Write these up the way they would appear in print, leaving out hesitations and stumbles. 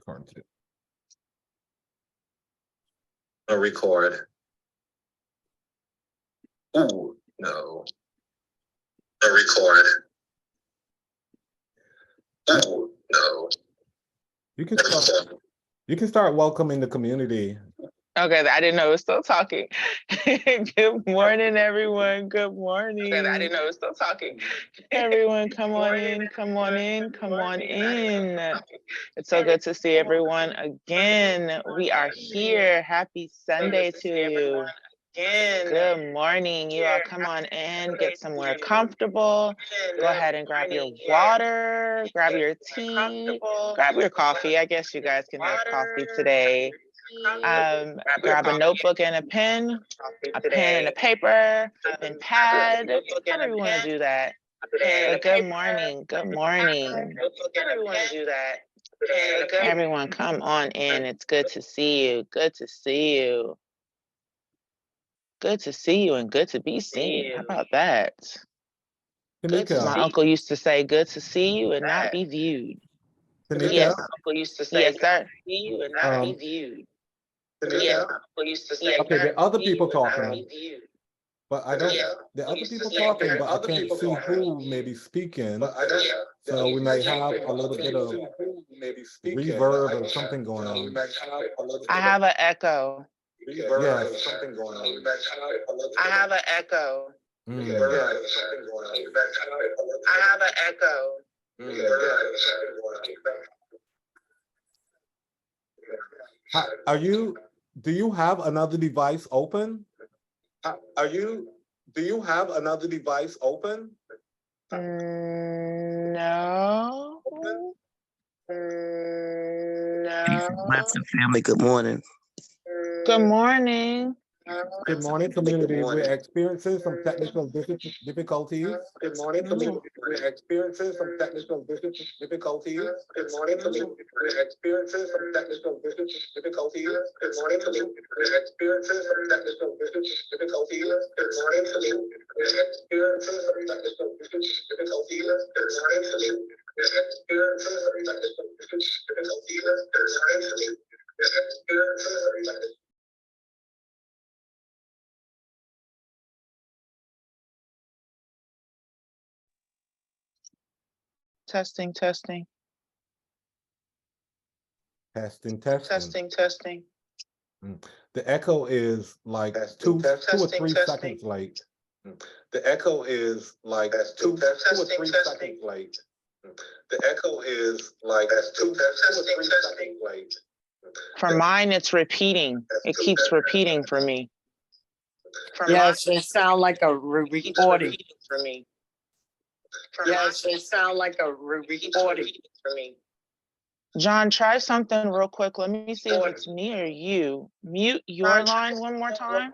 recording too. A record. Oh no. A record. Oh no. You can start welcoming the community. Okay, I didn't know it was still talking. Good morning, everyone. Good morning. Okay, I didn't know it was still talking. Everyone, come on in, come on in, come on in. It's so good to see everyone again. We are here. Happy Sunday to you. Good morning. You all come on in, get somewhere comfortable. Go ahead and grab your water, grab your tea, grab your coffee. I guess you guys can have coffee today. Grab a notebook and a pen and a paper, and pad, however you want to do that. But good morning, good morning. Everyone come on in. It's good to see you. Good to see you. Good to see you and good to be seen. How about that? My uncle used to say, good to see you and not be viewed. Yes, uncle used to say, yes, sir. See you and not be viewed. Yeah. Okay, the other people talking, but I don't. The other people talking, but I can't see who may be speaking. So we may have a little bit of reverb or something going on. I have an echo. Yeah, something going on. I have an echo. I have an echo. Are you? Do you have another device open? Do you have another device open? No. No. Blessed family, good morning. Good morning. Good morning, community. We're experiencing some technical difficulties. Good morning, community. We're experiencing some technical difficulties. Good morning, community. We're experiencing some technical difficulties. Good morning, community. We're experiencing some technical difficulties. Good morning, community. We're experiencing some technical difficulties. Good morning, community. We're experiencing some technical difficulties. Good morning, community. We're experiencing some technical. Testing, testing. Testing. The echo is like two or 3 seconds late. The echo is like two or 3 seconds late. The echo is like two or 3 seconds late. For mine, it's repeating. It keeps repeating for me. Yes, it sounds like a recording. For me. Yes, it sounds like a recording. For me. John, try something real quick. Let me see if it's me or you. Mute your line one more time.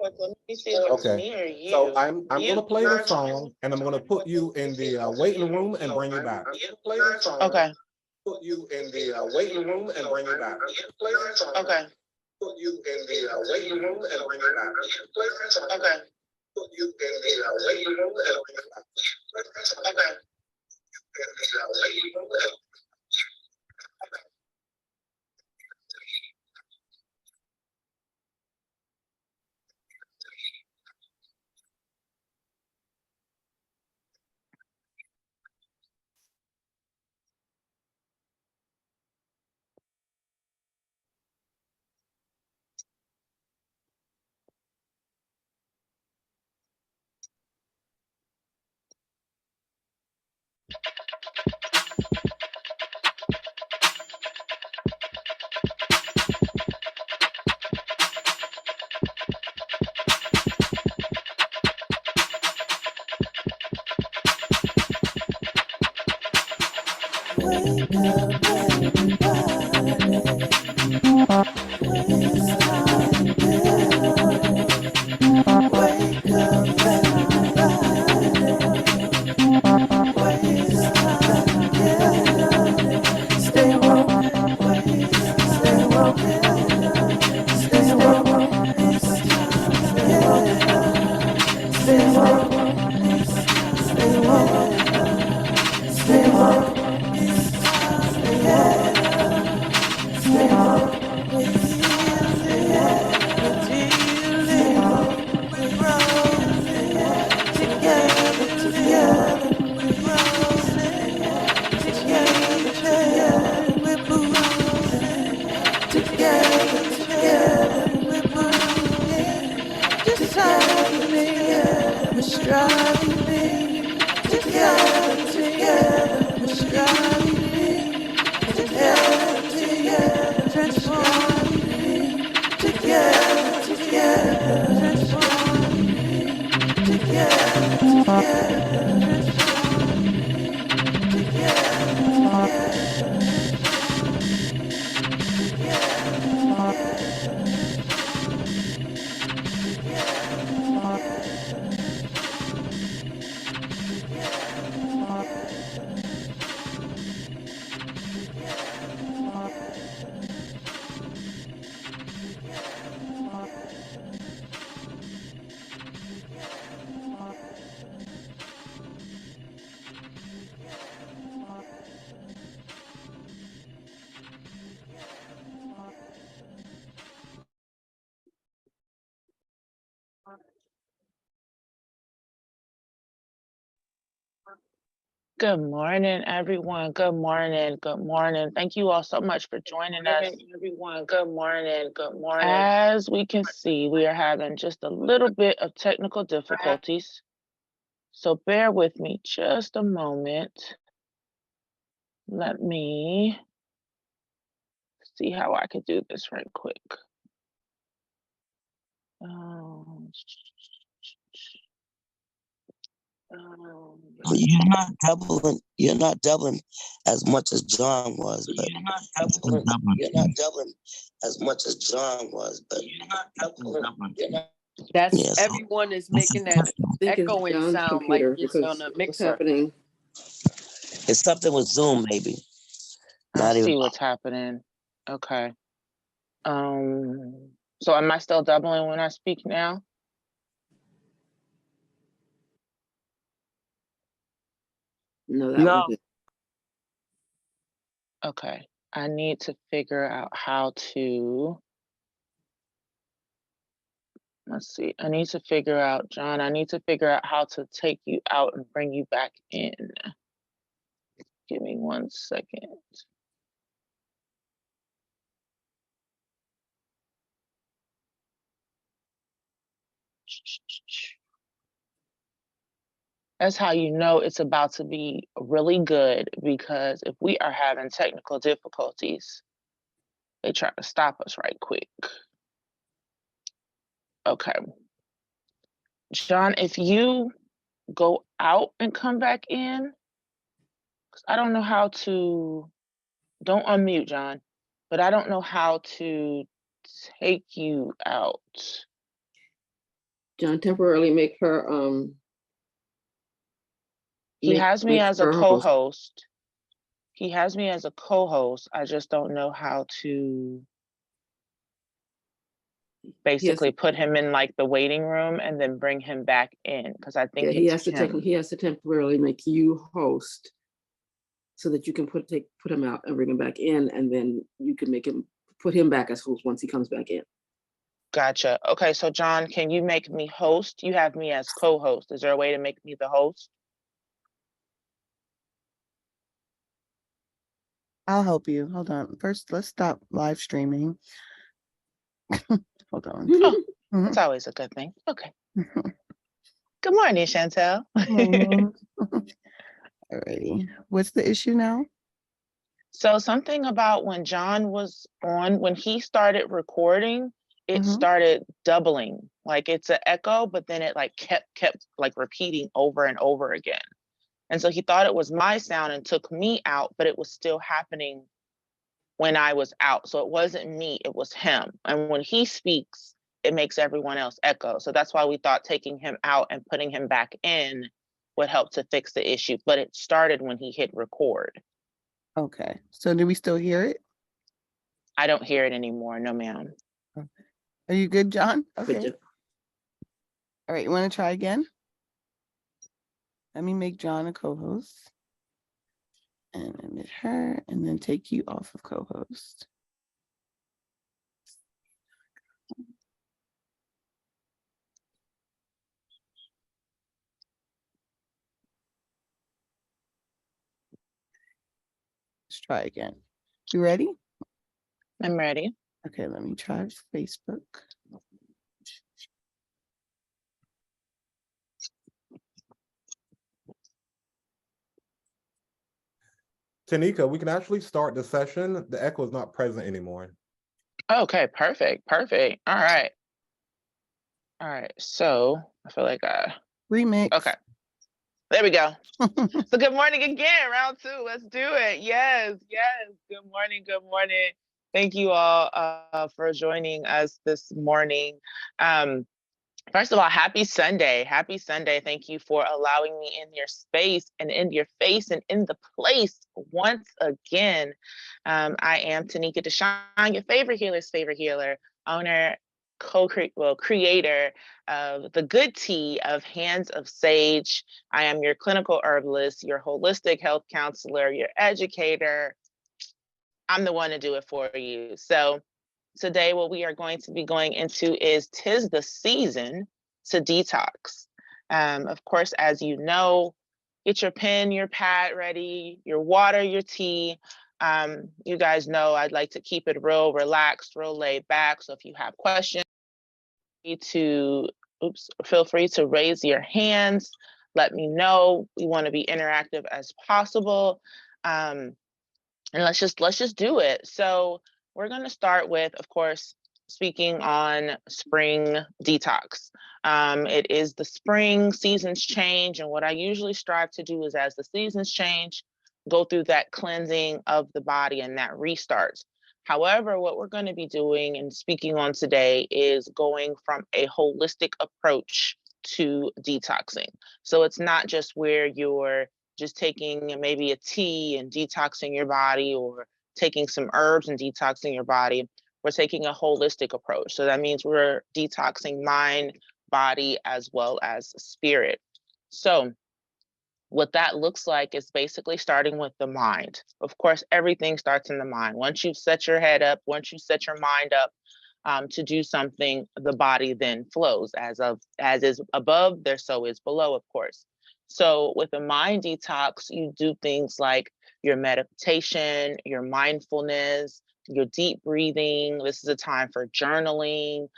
Okay. So I'm going to play the song and I'm going to put you in the waiting room and bring you back. Okay. Put you in the waiting room and bring you back. Okay. Put you in the waiting room and bring you back. Okay. Put you in the waiting room and bring you back. Okay. striving together, we're striving together, transforming together, transforming Good morning, everyone. Good morning. Good morning. Thank you all so much for joining us. Everyone, good morning. Good morning. As we can see, we are having just a little bit of technical difficulties. So bear with me just a moment. Let me see how I could do this right quick. You're not doubling as much as John was, but you're not doubling as much as John was, but That's yeah, so everyone is making that echoing sound like it's on a mixer. happening. it's something with Zoom, maybe. I Not see even. what's happening. Okay. So am I still doubling when I speak now? No, that No. wasn't. Okay. I need to figure out how to, let's see. I need to figure out, John, I need to figure out how to take you out and bring you back in. Give me 1 second. That's how you know it's about to be really good, because if we are having technical difficulties, they try to stop us right quick. Okay. John, if you go out and come back in, 'cause I don't know how to, don't unmute, John, but I don't know how to take you out. John, temporarily make her He has me as a her host. co-host. He has me as a co-host. I just don't know how to basically put him in like the waiting room and then bring him back in, because I think he has to temporarily make you host so that you can put him out and bring him back in, and then you can put him back as host once he comes back in. Gotcha. Okay, so John, can you make me host? You have me as co-host. Is there a way to make me the host? I'll help you. Hold on. First, let's stop live streaming. Hold on. Oh, that's always a good thing. Okay. Good morning, Chantel. Alrighty. What's the issue now? So something about when John was on, when he started recording, it started doubling. Like it's an echo, but then it like kept like repeating over and over again. And so he thought it was my sound and took me out, but it was still happening when I was out. So it wasn't me, it was him. And when he speaks, it makes everyone else echo. So that's why we thought taking him out and putting him back in would help to fix the issue. But it started when he hit record. Okay. So do we still hear it? I don't hear it anymore. No, ma'am. Okay. Are you good, John? Okay. Good. All right. You want to try again? Let me make John a co-host. And admit her, and then take you off of co-host. Let's try again. You ready? I'm ready. Okay, let me try Facebook. Tanika, we can actually start the session. The echo is not present anymore. Okay, perfect. Perfect. All right. All right. So I feel like Remix. okay. There we go. So good morning again, round two. Let's do it. Yes, yes. Good morning. Good morning. Thank you all for joining us this morning. First of all, happy Sunday. Happy Sunday. Thank you for allowing me in your space and in your face and in the place once again. I am Taeneka DaSean, your favorite healer, owner, creator of the good tea of Hands of Sage. I am your clinical herbalist, your holistic health counselor, your educator. I'm the one to do it for you. So today, what we are going to be going into is 'tis the season to detox. Of course, as you know, get your pen, your pad ready, your water, your tea. You guys know I'd like to keep it real relaxed, real laid back. So if you have questions, feel free to raise your hands. Let me know. We want to be interactive as possible. And let's just do it. So we're going to start with, of course, speaking on spring detox. It is the spring, seasons change, and what I usually strive to do is as the seasons change, go through that cleansing of the body and that restarts. However, what we're going to be doing and speaking on today is going from a holistic approach to detoxing. So it's not just where you're just taking maybe a tea and detoxing your body, or taking some herbs and detoxing your body. We're taking a holistic approach. So that means we're detoxing mind, body, as well as spirit. So what that looks like is basically starting with the mind. Of course, everything starts in the mind. Once you've set your head up, once you set your mind up to do something, the body then flows. As is above, there so is below, of course. So with a mind detox, you do things like your meditation, your mindfulness, your deep breathing. This is a time for journaling.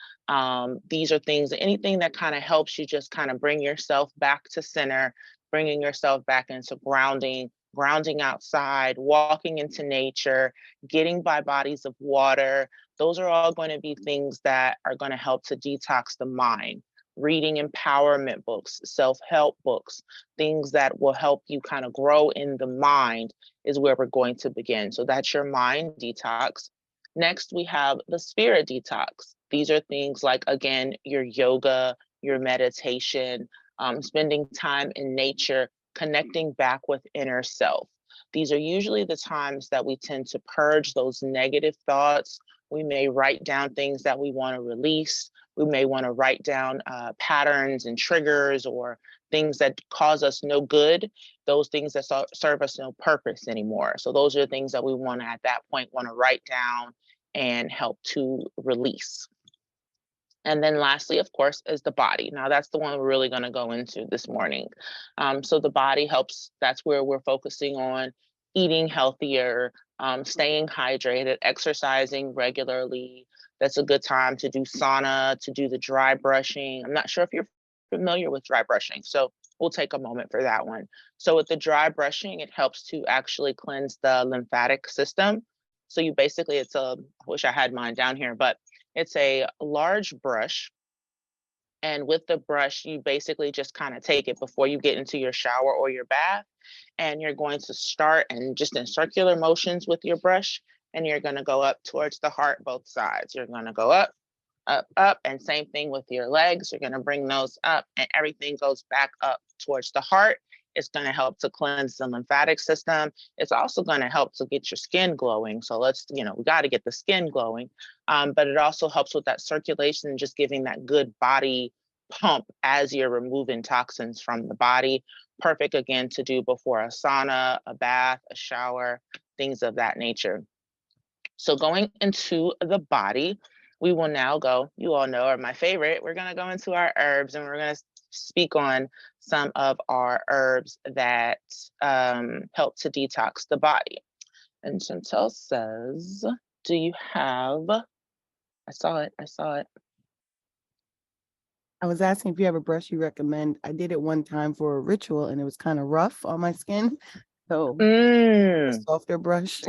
These are things, anything that kind of helps you just kind of bring yourself back to center, bringing yourself back into grounding outside, walking into nature, getting by bodies of water. Those are all going to be things that are going to help to detox the mind. Reading empowerment books, self-help books, things that will help you kind of grow in the mind is where we're going to begin. So that's your mind detox. Next, we have the spirit detox. These are things like, again, your yoga, your meditation, spending time in nature, connecting back with inner self. These are usually the times that we tend to purge those negative thoughts. We may write down things that we want to release. We may want to write down patterns and triggers or things that cause us no good, those things that serve us no purpose anymore. So those are the things that we want to, at that point, want to write down and help to release. And then lastly, of course, is the body. Now that's the one we're really going to go into this morning. So the body helps, that's where we're focusing on eating healthier, staying hydrated, exercising regularly. That's a good time to do sauna, to do the dry brushing. I'm not sure if you're familiar with dry brushing, so we'll take a moment for that one. So with the dry brushing, it helps to actually cleanse the lymphatic system. So you basically, I wish I had mine down here, but it's a large brush. And with the brush, you basically just kind of take it before you get into your shower or your bath. And you're going to start and just in circular motions with your brush. And you're going to go up towards the heart, both sides. You're going to go up, up, up. And same thing with your legs. You're going to bring those up and everything goes back up towards the heart. It's going to help to cleanse the lymphatic system. It's also going to help to get your skin glowing. So we got to get the skin glowing. But it also helps with that circulation and just giving that good body pump as you're removing toxins from the body. Perfect, again, to do before a sauna, a bath, a shower, things of that nature. So going into the body, we will now go, you all know are my favorite, we're going to go into our herbs and we're going to speak on some of our herbs that help to detox the body. And Chantel says, do you have, I saw it. I was asking if you have a brush you recommend. I did it one time for a ritual and it was kind of rough on my skin. So a Mm, softer brush.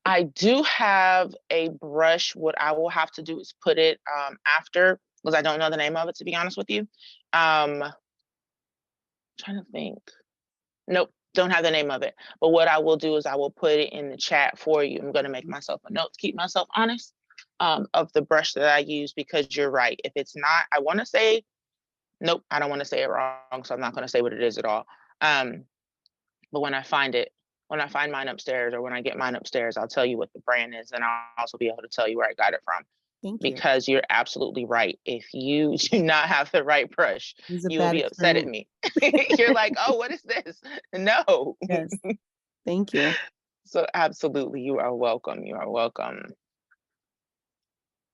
I do have a brush. What I will have to do is put it after, because I don't know the name of it, to be honest with you. Trying to think. Nope, don't have the name of it. But what I will do is I will put it in the chat for you. I'm going to make myself a note to keep myself honest of the brush that I use, because you're right. If it's not, I want to say, nope, I don't want to say it wrong. So I'm not going to say what it is at all. But when I find it, when I find mine upstairs, or when I get mine upstairs, I'll tell you what the brand is, and I'll also be able to tell you where I got it from. Thank you. Because you're absolutely right. If you do not have the right brush, It's a you will bad be upset at experiment. me. You're like, oh, what is this? No. Yes. Thank you. So absolutely, you are welcome. You are welcome.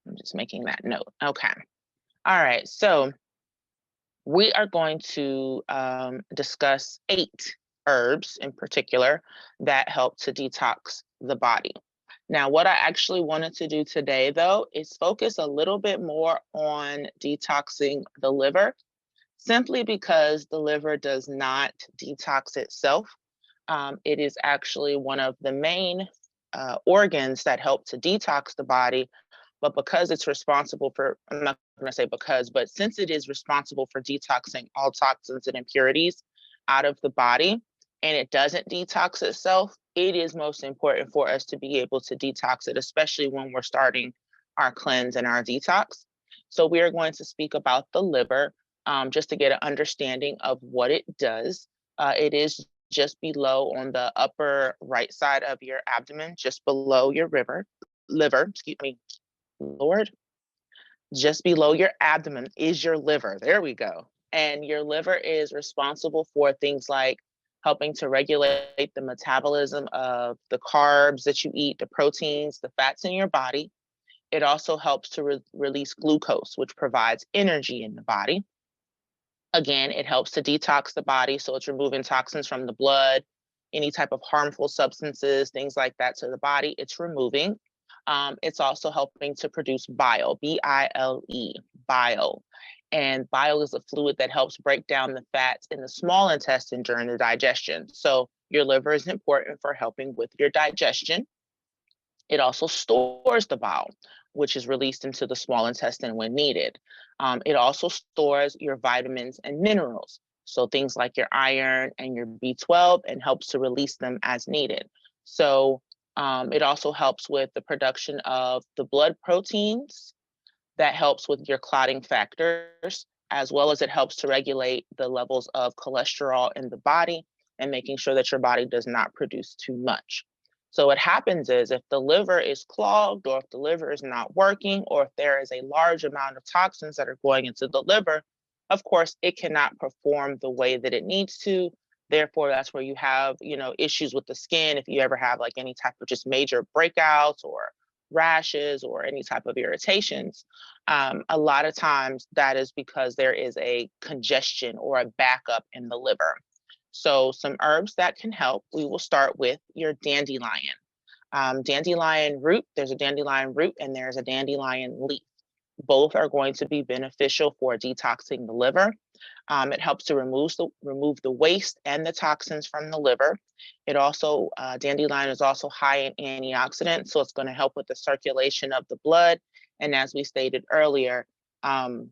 I'm just making that note. Okay. All right. So we are going to discuss 8 herbs in particular that help to detox the body. Now, what I actually wanted to do today, though, is focus a little bit more on detoxing the liver, simply because the liver does not detox itself. It is actually one of the main organs that help to detox the body, but because it's responsible for, I'm not going to say because, but since it is responsible for detoxing all toxins and impurities out of the body, and it doesn't detox itself, it is most important for us to be able to detox it, especially when we're starting our cleanse and our detox. So we are going to speak about the liver, just to get an understanding of what it does. It is just below, on the upper right side of your abdomen, just below your liver, excuse me, Lord, just below your abdomen is your liver. There we go. And your liver is responsible for things like helping to regulate the metabolism of the carbs that you eat, the proteins, the fats in your body. It also helps to release glucose, which provides energy in the body. Again, it helps to detox the body. So it's removing toxins from the blood, any type of harmful substances, things like that to the body, it's removing. It's also helping to produce bile, B-I-L-E, bile. And bile is a fluid that helps break down the fats in the small intestine during the digestion. So your liver is important for helping with your digestion. It also stores the bile, which is released into the small intestine when needed. It also stores your vitamins and minerals, so things like your iron and your B12, and helps to release them as needed. So it also helps with the production of the blood proteins that helps with your clotting factors, as well as it helps to regulate the levels of cholesterol in the body and making sure that your body does not produce too much. So what happens is, if the liver is clogged, or if the liver is not working, or if there is a large amount of toxins that are going into the liver, of course, it cannot perform the way that it needs to. Therefore, that's where you have, issues with the skin. If you ever have like any type of just major breakouts or rashes or any type of irritations, a lot of times that is because there is a congestion or a backup in the liver. So some herbs that can help, we will start with your dandelion. Dandelion root, there's a dandelion root and there's a dandelion leaf. Both are going to be beneficial for detoxing the liver. It helps to remove the waste and the toxins from the liver. It also, dandelion is also high in antioxidants, so it's going to help with the circulation of the blood. And as we stated earlier, the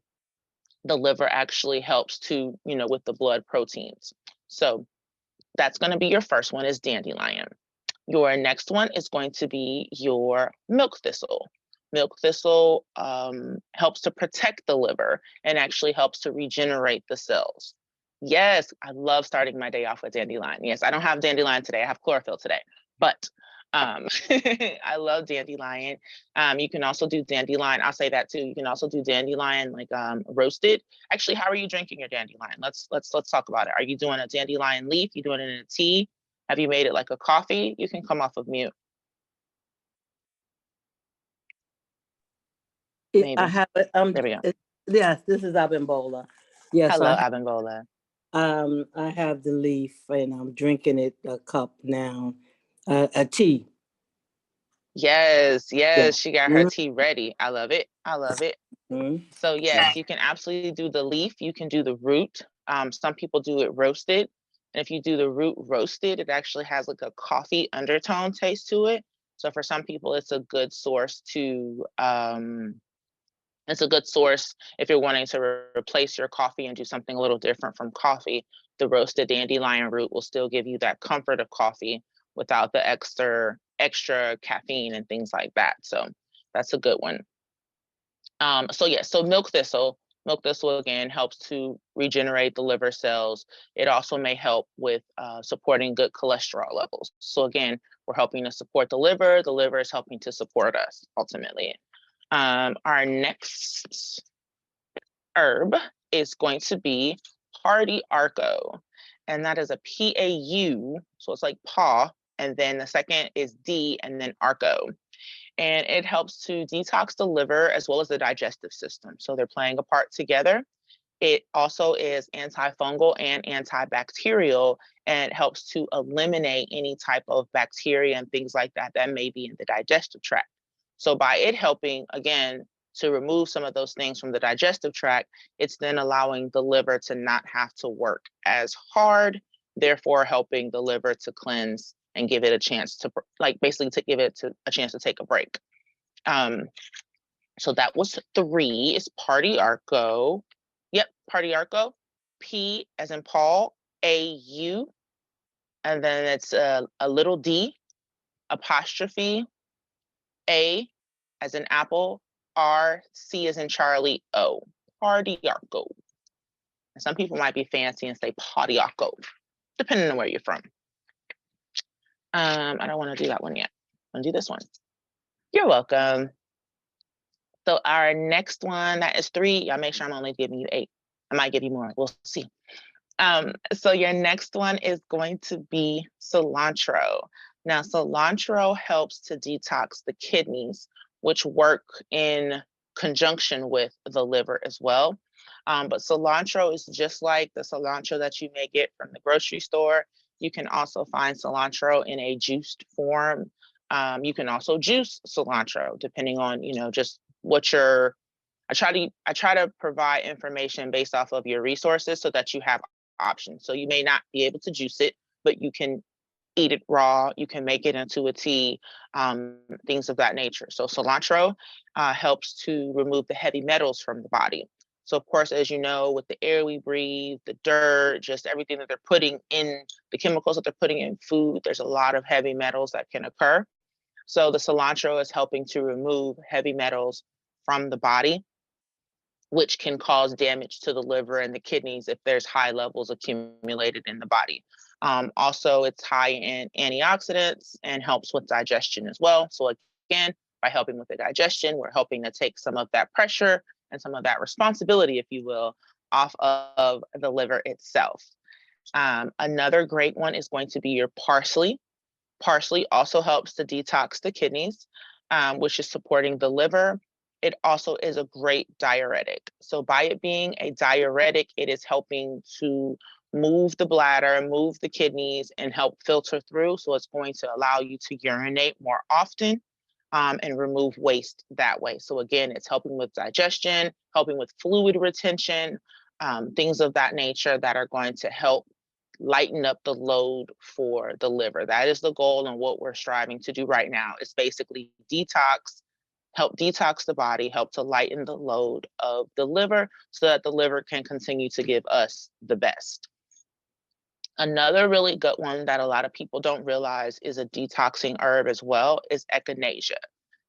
liver actually helps to, with the blood proteins. So that's going to be your first one, is dandelion. Your next one is going to be your milk thistle. Milk thistle helps to protect the liver and actually helps to regenerate the cells. Yes, I love starting my day off with dandelion. Yes, I don't have dandelion today. I have chlorophyll today, but I love dandelion. You can also do dandelion. I'll say that too. You can also do dandelion like roasted. Actually, how are you drinking your dandelion? Let's talk about it. Are you doing a dandelion leaf? You doing it in a tea? Have you made it like a coffee? You can come off of mute. Maybe. I have it. There we go. Yes, this is Abimbola. Yes, Hello, Abimbola. I have the leaf and I'm drinking it a cup now. A tea. Yes, Yeah. she got her tea ready. I love it. Mm-hmm. So yes, you can absolutely do the leaf. You can do the root. Some people do it roasted. And if you do the root roasted, it actually has like a coffee undertone taste to it. So for some people, it's a good source to, it's a good source if you're wanting to replace your coffee and do something a little different from coffee. The roasted dandelion root will still give you that comfort of coffee without the extra caffeine and things like that. So that's a good one. So yeah, so milk thistle again helps to regenerate the liver cells. It also may help with supporting good cholesterol levels. So again, we're helping to support the liver is helping to support us ultimately. Our next herb is going to be Hardy Arco, and that is a PAU, so it's like paw, and then the second is D, and then Arco. And it helps to detox the liver as well as the digestive system. So they're playing a part together. It also is antifungal and antibacterial, and it helps to eliminate any type of bacteria and things like that that may be in the digestive tract. So by it helping, again, to remove some of those things from the digestive tract, it's then allowing the liver to not have to work as hard, therefore helping the liver to cleanse and give it a chance to, like, basically to give it a chance to take a break. So that was 3, is Party Arco. Yep, Party Arco. P as in Paul, A-U, and then it's a little D, apostrophe, A as in Apple, R, C as in Charlie, O. Party Arco. Some people might be fancy and say Party Arco, depending on where you're from. I don't want to do that one yet. I'm gonna do this one. You're welcome. So our next one, that is 3. Y'all make sure I'm only giving you 8. I might give you more. We'll see. So your next one is going to be cilantro. Now, cilantro helps to detox the kidneys, which work in conjunction with the liver as well. But cilantro is just like the cilantro that you may get from the grocery store. You can also find cilantro in a juiced form. You can also juice cilantro, depending on, just what your, I try to provide information based off of your resources so that you have options. So you may not be able to juice it, but you can eat it raw. You can make it into a tea, things of that nature. So cilantro helps to remove the heavy metals from the body. So of course, as you know, with the air we breathe, the dirt, just everything that they're putting in, the chemicals that they're putting in food, there's a lot of heavy metals that can occur. So the cilantro is helping to remove heavy metals from the body, which can cause damage to the liver and the kidneys if there's high levels accumulated in the body. Also, it's high in antioxidants and helps with digestion as well. So again, by helping with the digestion, we're helping to take some of that pressure and some of that responsibility, if you will, off of the liver itself. Another great one is going to be your parsley. Parsley also helps to detox the kidneys, which is supporting the liver. It also is a great diuretic. So by it being a diuretic, it is helping to move the bladder, move the kidneys, and help filter through. So it's going to allow you to urinate more often and remove waste that way. So again, it's helping with digestion, helping with fluid retention, things of that nature that are going to help lighten up the load for the liver. That is the goal, and what we're striving to do right now is basically help detox the body, help to lighten the load of the liver so that the liver can continue to give us the best. Another really good one that a lot of people don't realize is a detoxing herb as well is echinacea.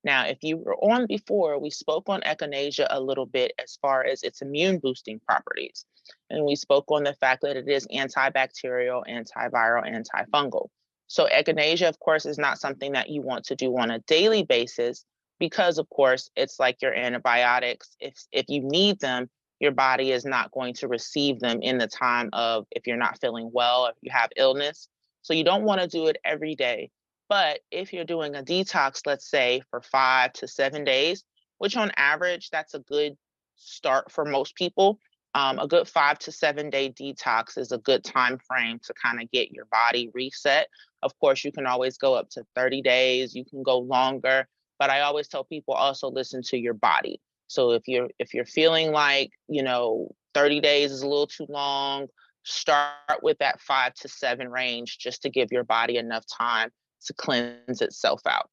Now, if you were on before, we spoke on echinacea a little bit as far as its immune boosting properties. And we spoke on the fact that it is antibacterial, antiviral, antifungal. So echinacea, of course, is not something that you want to do on a daily basis because, of course, it's like your antibiotics. If you need them, your body is not going to receive them in the time of if you're not feeling well, if you have illness. So you don't want to do it every day. But if you're doing a detox, let's say for 5 to 7 days, which on average, that's a good start for most people. A good 5 to 7 day detox is a good time frame to kind of get your body reset. Of course, you can always go up to 30 days, you can go longer, but I always tell people also listen to your body. So if you're feeling like, 30 days is a little too long, start with that 5 to 7 range just to give your body enough time to cleanse itself out.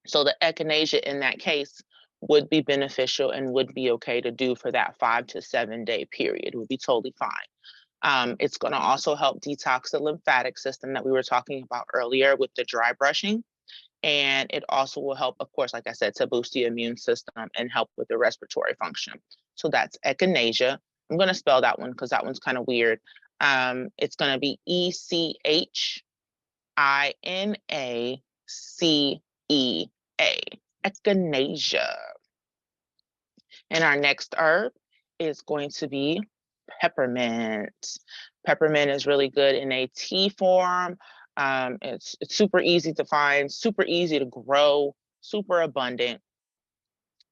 So the echinacea in that case would be beneficial and would be okay to do for that 5 to 7 day period. It would be totally fine. It's going to also help detox the lymphatic system that we were talking about earlier with the dry brushing. And it also will help, of course, like I said, to boost the immune system and help with the respiratory function. So that's echinacea. I'm going to spell that one because that one's kind of weird. It's going to be ECHINACEA, echinacea. And our next herb is going to be peppermint. Peppermint is really good in a tea form. It's super easy to find, super easy to grow, super abundant.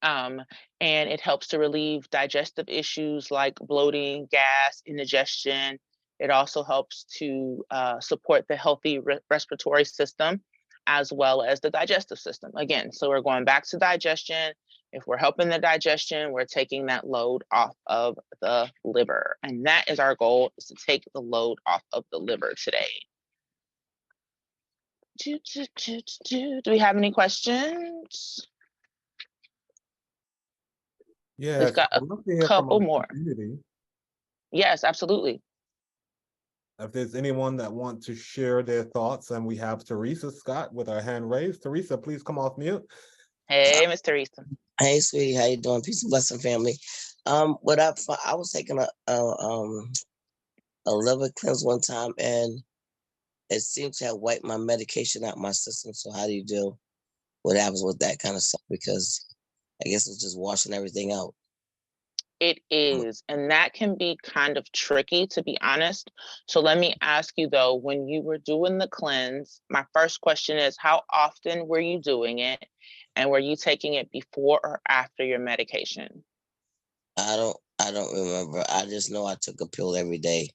And it helps to relieve digestive issues like bloating, gas, indigestion. It also helps to support the healthy respiratory system as well as the digestive system. Again, so we're going back to digestion. If we're helping the digestion, we're taking that load off of the liver. And that is our goal, is to take the load off of the liver today. Do we have any questions? Yes, We've got I'd love to hear from couple our more. community. Yes, absolutely. If there's anyone that wants to share their thoughts, and we have Teresa Scott with her hand raised. Teresa, please come off mute. Hey, Miss Teresa. Hey, sweetie, how you doing? Peace and blessing, family. What I was taking a liver cleanse one time, and it seemed to have wiped my medication out my system. So how do you deal? What happens with that kind of stuff? Because I guess it's just washing everything out. It is, and that can be kind of tricky, to be honest. So let me ask you though, when you were doing the cleanse, my first question is, how often were you doing it? And were you taking it before or after your medication? I don't remember. I just know I took a pill every day,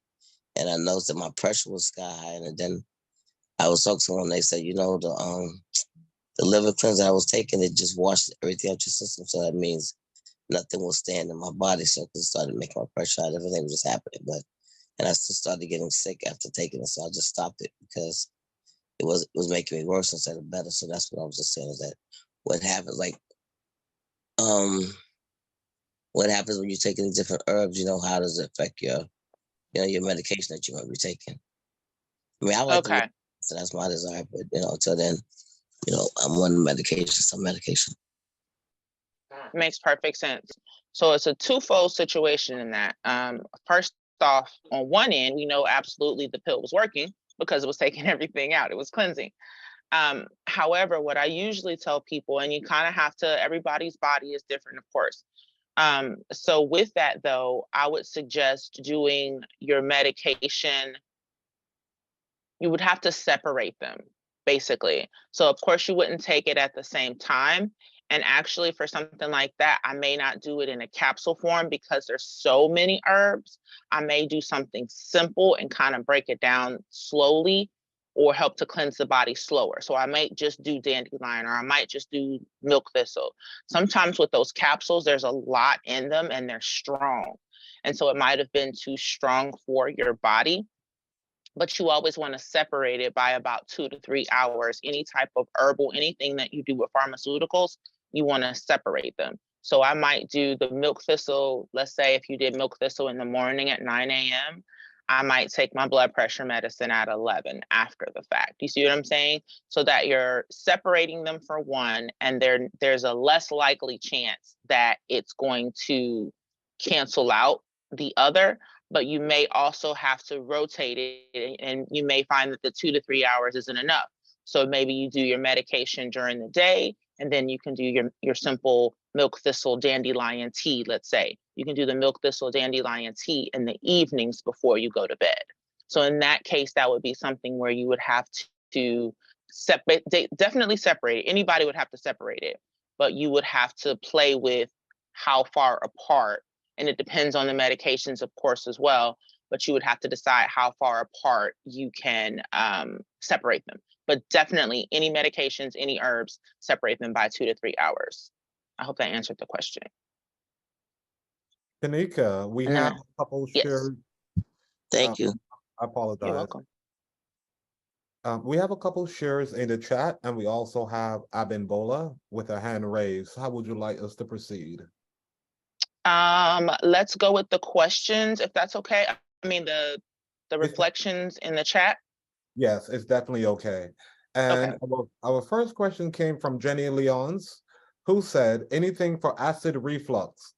and I noticed that my pressure was sky high. And then I was talking to someone, they said, the liver cleanse I was taking, it just washed everything out your system. So that means nothing will stand in my body. So I just started making my pressure out. Everything was just happening. And I still started getting sick after taking it. So I just stopped it because it was making me worse instead of better. So that's what I was just saying, is that what happens, what happens when you're taking different herbs, how does it affect your medication that you might be taking? I mean, I like Okay. so that's my desire, but until then, I'm on medication, some medication. Makes perfect sense. So it's a twofold situation in that. First off, on one end, we know absolutely the pill was working because it was taking everything out. It was cleansing. However, what I usually tell people, and you kind of have to, everybody's body is different, of course. So with that though, I would suggest doing your medication. You would have to separate them, basically. So of course you wouldn't take it at the same time. And actually for something like that, I may not do it in a capsule form because there's so many herbs. I may do something simple and kind of break it down slowly, or help to cleanse the body slower. So I might just do dandelion, or I might just do milk thistle. Sometimes with those capsules, there's a lot in them and they're strong. And so it might have been too strong for your body. But you always want to separate it by about 2 to 3 hours. Any type of herbal, anything that you do with pharmaceuticals, you want to separate them. So I might do the milk thistle. Let's say if you did milk thistle in the morning at 9 a.m., I might take my blood pressure medicine at 11 after the fact. You see what I'm saying? So that you're separating them for one, and there's a less likely chance that it's going to cancel out the other. But you may also have to rotate it, and you may find that the 2 to 3 hours isn't enough. So maybe you do your medication during the day, and then you can do your simple milk thistle dandelion tea, let's say. You can do the milk thistle dandelion tea in the evenings before you go to bed. So in that case, that would be something where you would have to separate, definitely separate it. Anybody would have to separate it, but you would have to play with how far apart. And it depends on the medications, of course, as well, but you would have to decide how far apart you can separate them. But definitely any medications, any herbs, separate them by 2 to 3 hours. I hope that answered the question. Taeneka, we And then have a couple yes. shared Thank you. I apologize. You're welcome. We have a couple shares in the chat, and we also have Abimbola with a hand raised. How would you like us to proceed? Let's go with the questions, if that's okay. I mean, the reflections in the chat. Yes, it's definitely okay. And our first question came from Jenny Leons, who said, anything for acid reflux.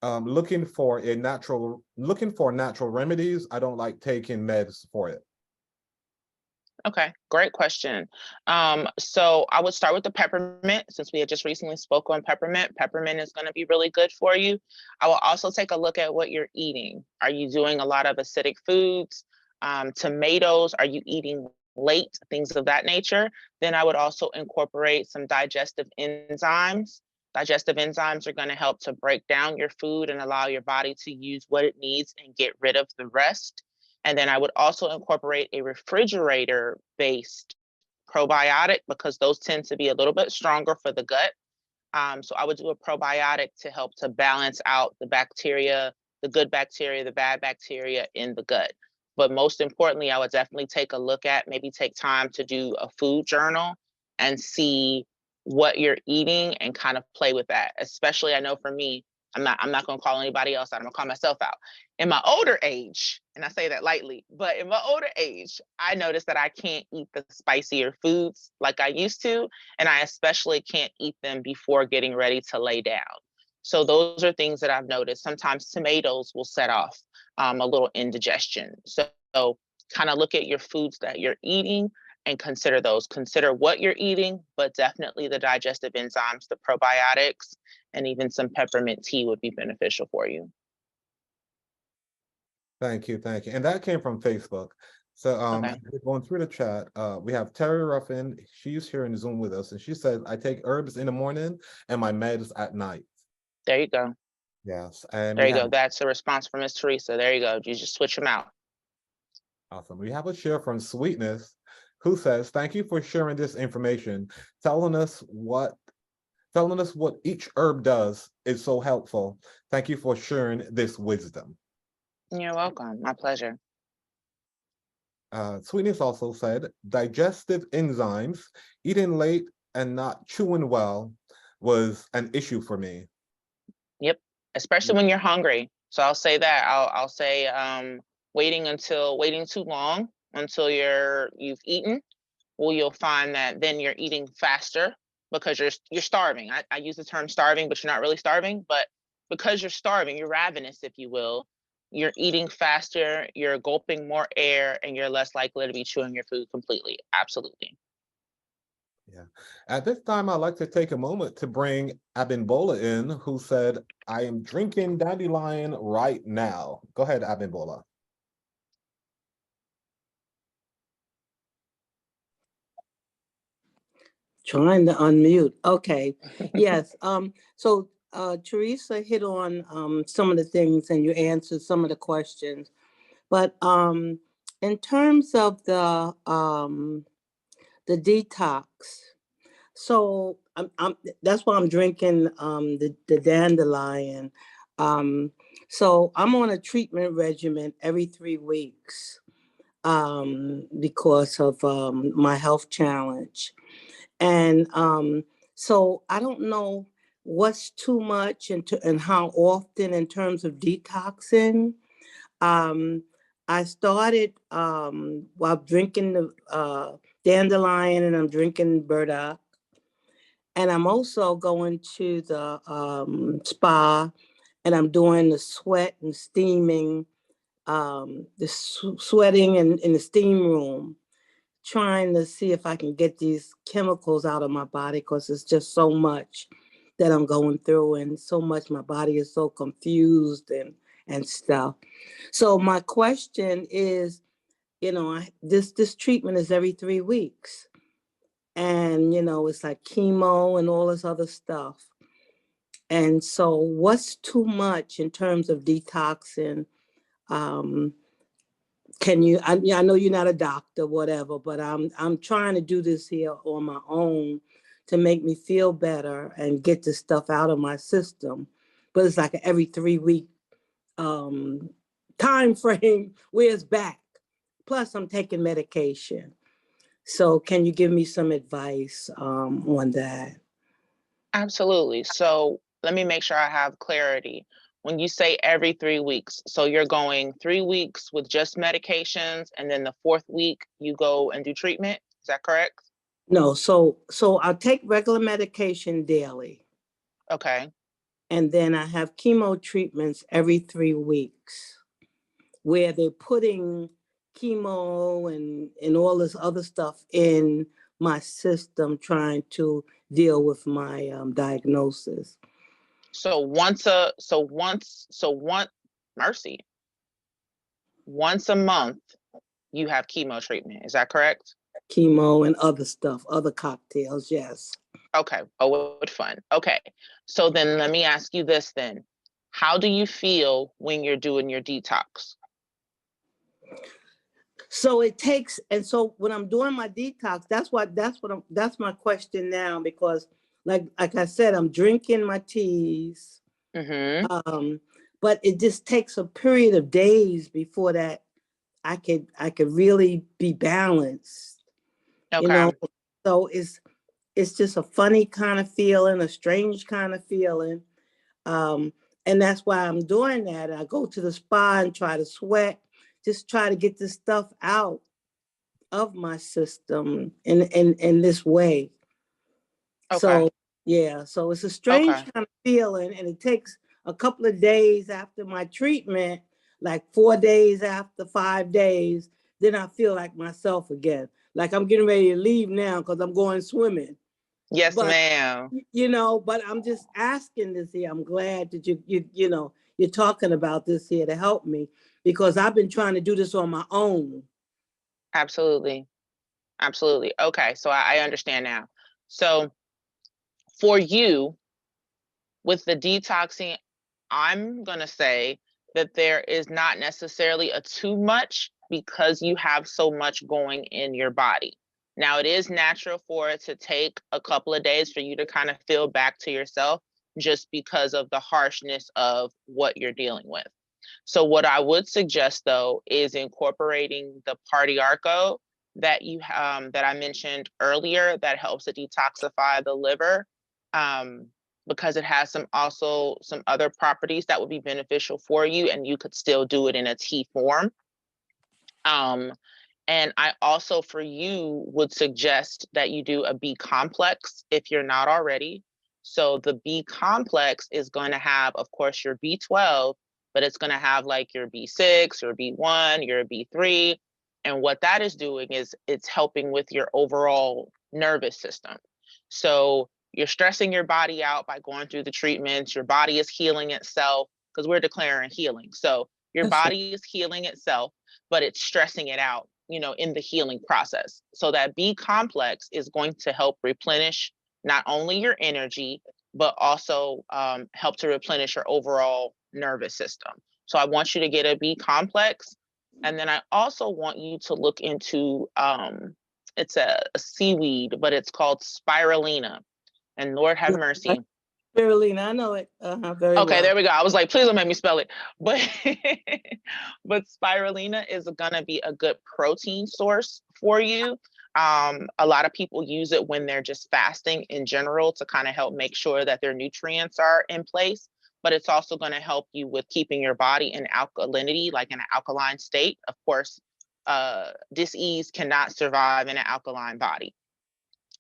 Looking for natural remedies. I don't like taking meds for it. Okay, great question. So I would start with the peppermint, since we had just recently spoke on peppermint. Peppermint is going to be really good for you. I will also take a look at what you're eating. Are you doing a lot of acidic foods? Tomatoes, are you eating late? Things of that nature. Then I would also incorporate some digestive enzymes. Digestive enzymes are going to help to break down your food and allow your body to use what it needs and get rid of the rest. And then I would also incorporate a refrigerator-based probiotic, because those tend to be a little bit stronger for the gut. So I would do a probiotic to help to balance out the bacteria, the good bacteria, the bad bacteria in the gut. But most importantly, I would definitely take a look at, maybe take time to do a food journal and see what you're eating and kind of play with that. Especially, I know for me, I'm not going to call anybody else out. I'm going to call myself out. In my older age, and I say that lightly, but in my older age, I noticed that I can't eat the spicier foods like I used to, and I especially can't eat them before getting ready to lay down. So those are things that I've noticed. Sometimes tomatoes will set off a little indigestion. So kind of look at your foods that you're eating and consider those. Consider what you're eating, but definitely the digestive enzymes, the probiotics, and even some peppermint tea would be beneficial for you. Thank you. And that came from Facebook. So going through the chat, we have Terry Ruffin. She's here in Zoom with us, and she says, I take herbs in the morning and my meds at night. There you go. Yes. And there you go. That's a response from Miss Teresa. There you go. You just switch them out. Awesome. We have a share from Sweetness, who says, thank you for sharing this information. Telling us what each herb does is so helpful. Thank you for sharing this wisdom. You're welcome. My pleasure. Sweetness also said, digestive enzymes, eating late and not chewing well was an issue for me. Yep, especially when you're hungry. So I'll say that. I'll say waiting too long until you've eaten. Well, you'll find that then you're eating faster because you're starving. I use the term starving, but you're not really starving. But because you're starving, you're ravenous, if you will. You're eating faster, you're gulping more air, and you're less likely to be chewing your food completely. Absolutely. Yeah. At this time, I'd like to take a moment to bring Abimbola in, who said, I am drinking dandelion right now. Go ahead, Abimbola. Trying to unmute. Okay. Yes. So Teresa hit on some of the things and you answered some of the questions. But in terms of the detox, so that's why I'm drinking the dandelion. So I'm on a treatment regimen every 3 weeks because of my health challenge. And so I don't know what's too much and how often in terms of detoxing. I started while drinking the dandelion, and I'm drinking burdock. And I'm also going to the spa, and I'm doing the sweat and steaming, sweating in the steam room, trying to see if I can get these chemicals out of my body, because it's just so much that I'm going through, and so much my body is so confused and stuff. So my question is, this treatment is every 3 weeks. And, it's like chemo and all this other stuff. And so what's too much in terms of detoxing? Can you, I know you're not a doctor, whatever, but I'm trying to do this here on my own to make me feel better and get this stuff out of my system. But it's like every 3 week time frame where it's back. Plus, I'm taking medication. So can you give me some advice on that? Absolutely. So let me make sure I have clarity. When you say every 3 weeks, so you're going 3 weeks with just medications, and then the 4th week you go and do treatment. Is that correct? No, so I'll take regular medication daily. Okay. And then I have chemo treatments every 3 weeks, where they're putting chemo and all this other stuff in my system, trying to deal with my diagnosis. Mercy. Once a month, you have chemo treatment. Is that correct? Chemo and other stuff, other cocktails, yes. Okay. Oh, what fun. Okay. So then let me ask you this then. How do you feel when you're doing your detox? So it takes, and so when I'm doing my detox, that's my question now, because like I said, I'm drinking my teas. Mm-hmm. But it just takes a period of days before that I could really be balanced. Okay. You know, so it's just a funny kind of feeling, a strange kind of feeling. And that's why I'm doing that. I go to the spa and try to sweat, just try to get this stuff out of my system in this way. Okay. So yeah, so it's a strange kind of feeling, and it takes a couple of days after my treatment, like 4 days after, 5 days, then I feel like myself again. Like I'm getting ready to leave now because I'm going swimming. Yes, ma'am. You know, but I'm just asking this here. I'm glad that you know, you're talking about this here to help me, because I've been trying to do this on my own. Absolutely. Absolutely. Okay. So I understand now. So for you, with the detoxing, I'm going to say that there is not necessarily a too much, because you have so much going in your body. Now, it is natural for it to take a couple of days for you to kind of feel back to yourself, just because of the harshness of what you're dealing with. So what I would suggest, though, is incorporating the Party Arco that that I mentioned earlier, that helps to detoxify the liver, because it has some other properties that would be beneficial for you, and you could still do it in a tea form. And I also, for you, would suggest that you do a B complex if you're not already. So the B complex is going to have, of course, your B12, but it's going to have like your B6, your B1, your B3. And what that is doing is it's helping with your overall nervous system. So you're stressing your body out by going through the treatments. Your body is healing itself, because we're declaring healing. So your body is healing itself, but it's stressing it out, you know, in the healing process. So that B complex is going to help replenish not only your energy, but also help to replenish your overall nervous system. So I want you to get a B complex. And then I also want you to look into, it's a seaweed, but it's called spirulina. And Lord have mercy. Spirulina, I know it very well. Okay, there we go. I was like, please don't make me spell it. But but spirulina is gonna be a good protein source for you. A lot of people use it when they're just fasting in general, to kind of help make sure that their nutrients are in place. But it's also going to help you with keeping your body in alkalinity, like in an alkaline state. Of course, dis-ease cannot survive in an alkaline body.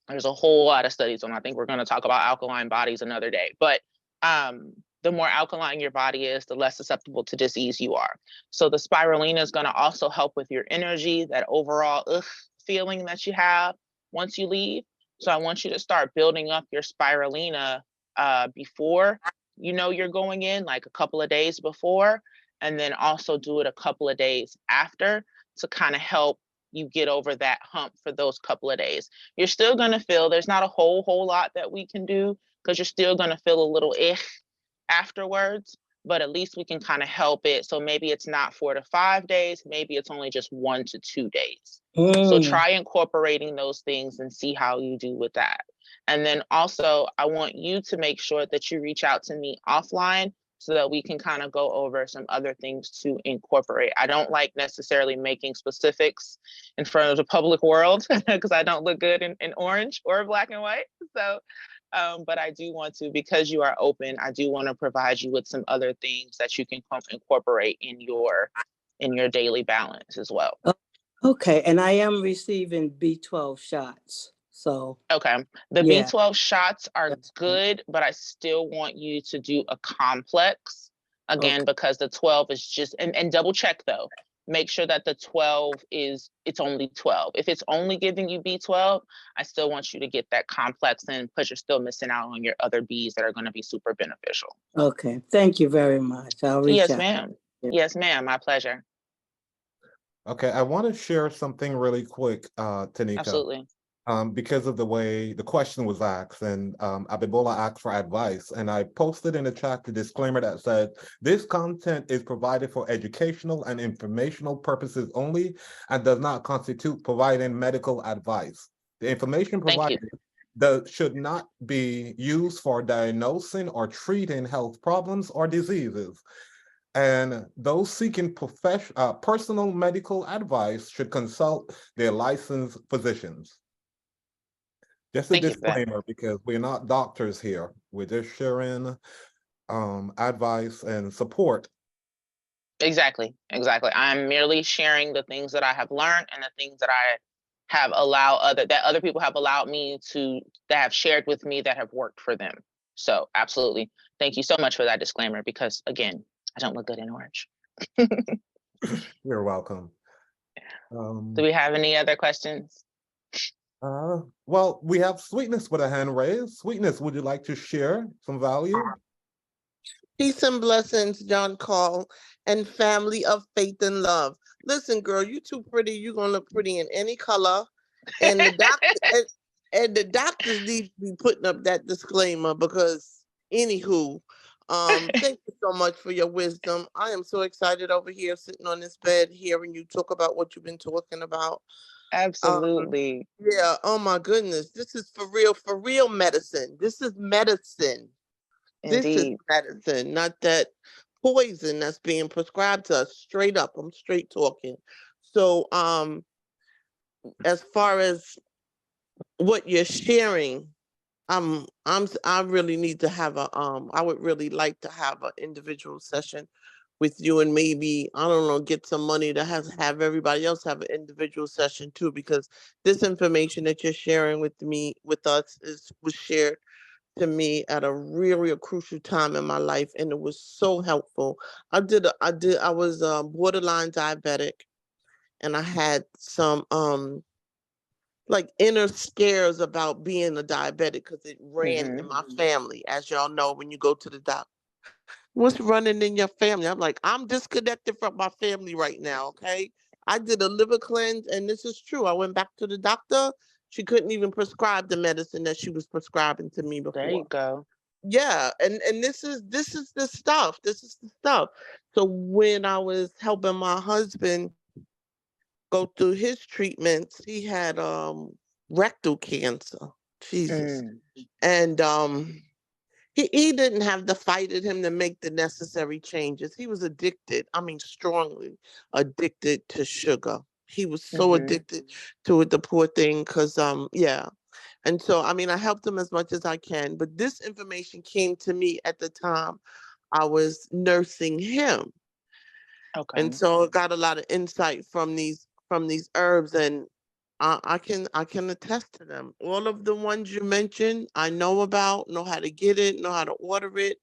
There's a whole lot of studies on. I think we're going to talk about alkaline bodies another day. But the more alkaline your body is, the less susceptible to disease you are. So the spirulina is going to also help with your energy, that overall feeling that you have once you leave. So I want you to start building up your spirulina before you know you're going in, like a couple of days before, and then also do it a couple of days after, to kind of help you get over that hump for those couple of days. You're still going to feel, there's not a whole lot that we can do, because you're still going to feel a little afterwards, but at least we can kind of help it. So maybe it's not 4 to 5 days, maybe it's only just 1 to 2 days. So try incorporating those things and see how you do with that. And then also, I want you to make sure that you reach out to me offline, so that we can kind of go over some other things to incorporate. I don't like necessarily making specifics in front of the public world because I don't look good in orange or black and white. So, but I do want to, because you are open, I do want to provide you with some other things that you can incorporate in your daily balance as well. Okay, and I am receiving B12 shots. So okay, the yeah. B12 shots are That's good, but I still want you to do a complex again, Okay. because the 12 is just, and double check though. Make sure that the 12 it's only 12. If it's only giving you B12, I still want you to get that complex in, because you're still missing out on your other Bs that are going to be super beneficial. Okay, thank you very much. I'll reach Yes, out. ma'am. Yeah. Yes, ma'am. My pleasure. Okay, I want to share something really quick, Taeneka. Absolutely. Because of the way the question was asked, and Abibola asked for advice, and I posted in the chat the disclaimer that said, this content is provided for educational and informational purposes only and does not constitute providing medical advice. The information provided should not be used for diagnosing or treating health problems or diseases. And those seeking personal medical advice should consult their licensed physicians. Just a disclaimer, because we're not doctors here. We're just sharing advice and support. Exactly. I'm merely sharing the things that I have learned and the things that I have that other people have allowed me that have shared with me that have worked for them. So absolutely. Thank you so much for that disclaimer, because again, I don't look good in orange. You're welcome. Do we have any other questions? Well, we have Sweetness with a hand raised. Sweetness, would you like to share some value? Peace and blessings, John Call, and family of faith and love. Listen, girl, you too pretty. You're gonna look pretty in any color. And the doctor and the doctors need to be putting up that disclaimer, because anywho, thank you so much for your wisdom. I am so excited over here sitting on this bed hearing you talk about what you've been talking about. Absolutely. Yeah, oh my goodness. This is for real medicine. This is medicine. Indeed. This is medicine, not that poison that's being prescribed to us. Straight up, I'm straight talking. So, as far as what you're sharing, I really need to have I would really like to have an individual session with you, and maybe, I don't know, get some money to have everybody else have an individual session too, because this information that you're sharing with us was shared to me at a real crucial time in my life, and it was so helpful. I was borderline diabetic, and I had some like inner scares about being a diabetic, because it ran in my family. As y'all know, when you go to the doctor, what's running in your family? I'm like, I'm disconnected from my family right now, okay? I did a liver cleanse, and this is true. I went back to the doctor. She couldn't even prescribe the medicine that she was prescribing to me before. There you go. Yeah, and this is the stuff. This is the stuff. So when I was helping my husband go through his treatments, he had rectal cancer. Jesus. And he didn't have the fight in him to make the necessary changes. He was addicted. I mean, strongly addicted to sugar. He was so addicted to it, the poor thing, because yeah. And so, I mean, I helped him as much as I can, but this information came to me at the time I was nursing him. Okay. And so I got a lot of insight from these herbs, and I can attest to them. All of the ones you mentioned, I know about, know how to get it, know how to order it,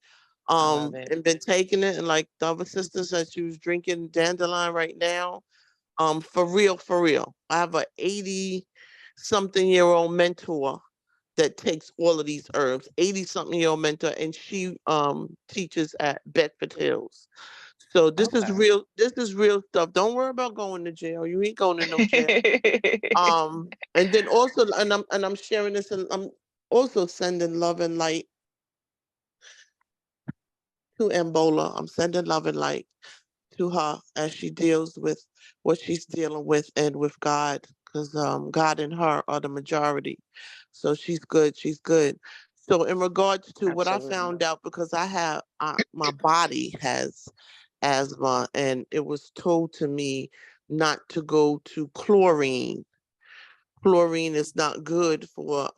and been taking it. And like the other sister said, she was drinking dandelion right now. For real. I have a 80-something-year-old mentor that takes all of these herbs, 80-something-year-old mentor, and she teaches at Bedford Hills. So this is real stuff. Don't worry about going to jail. You ain't going to no jail. And then also, and I'm sharing this, and I'm also sending love and light to Ebola. I'm sending love and light to her as she deals with what she's dealing with, and with God, because God and her are the majority. So she's good. So in regards to what I Absolutely. found out, because I have, my body has asthma, and it was told to me not to go to chlorine. Chlorine is not good for,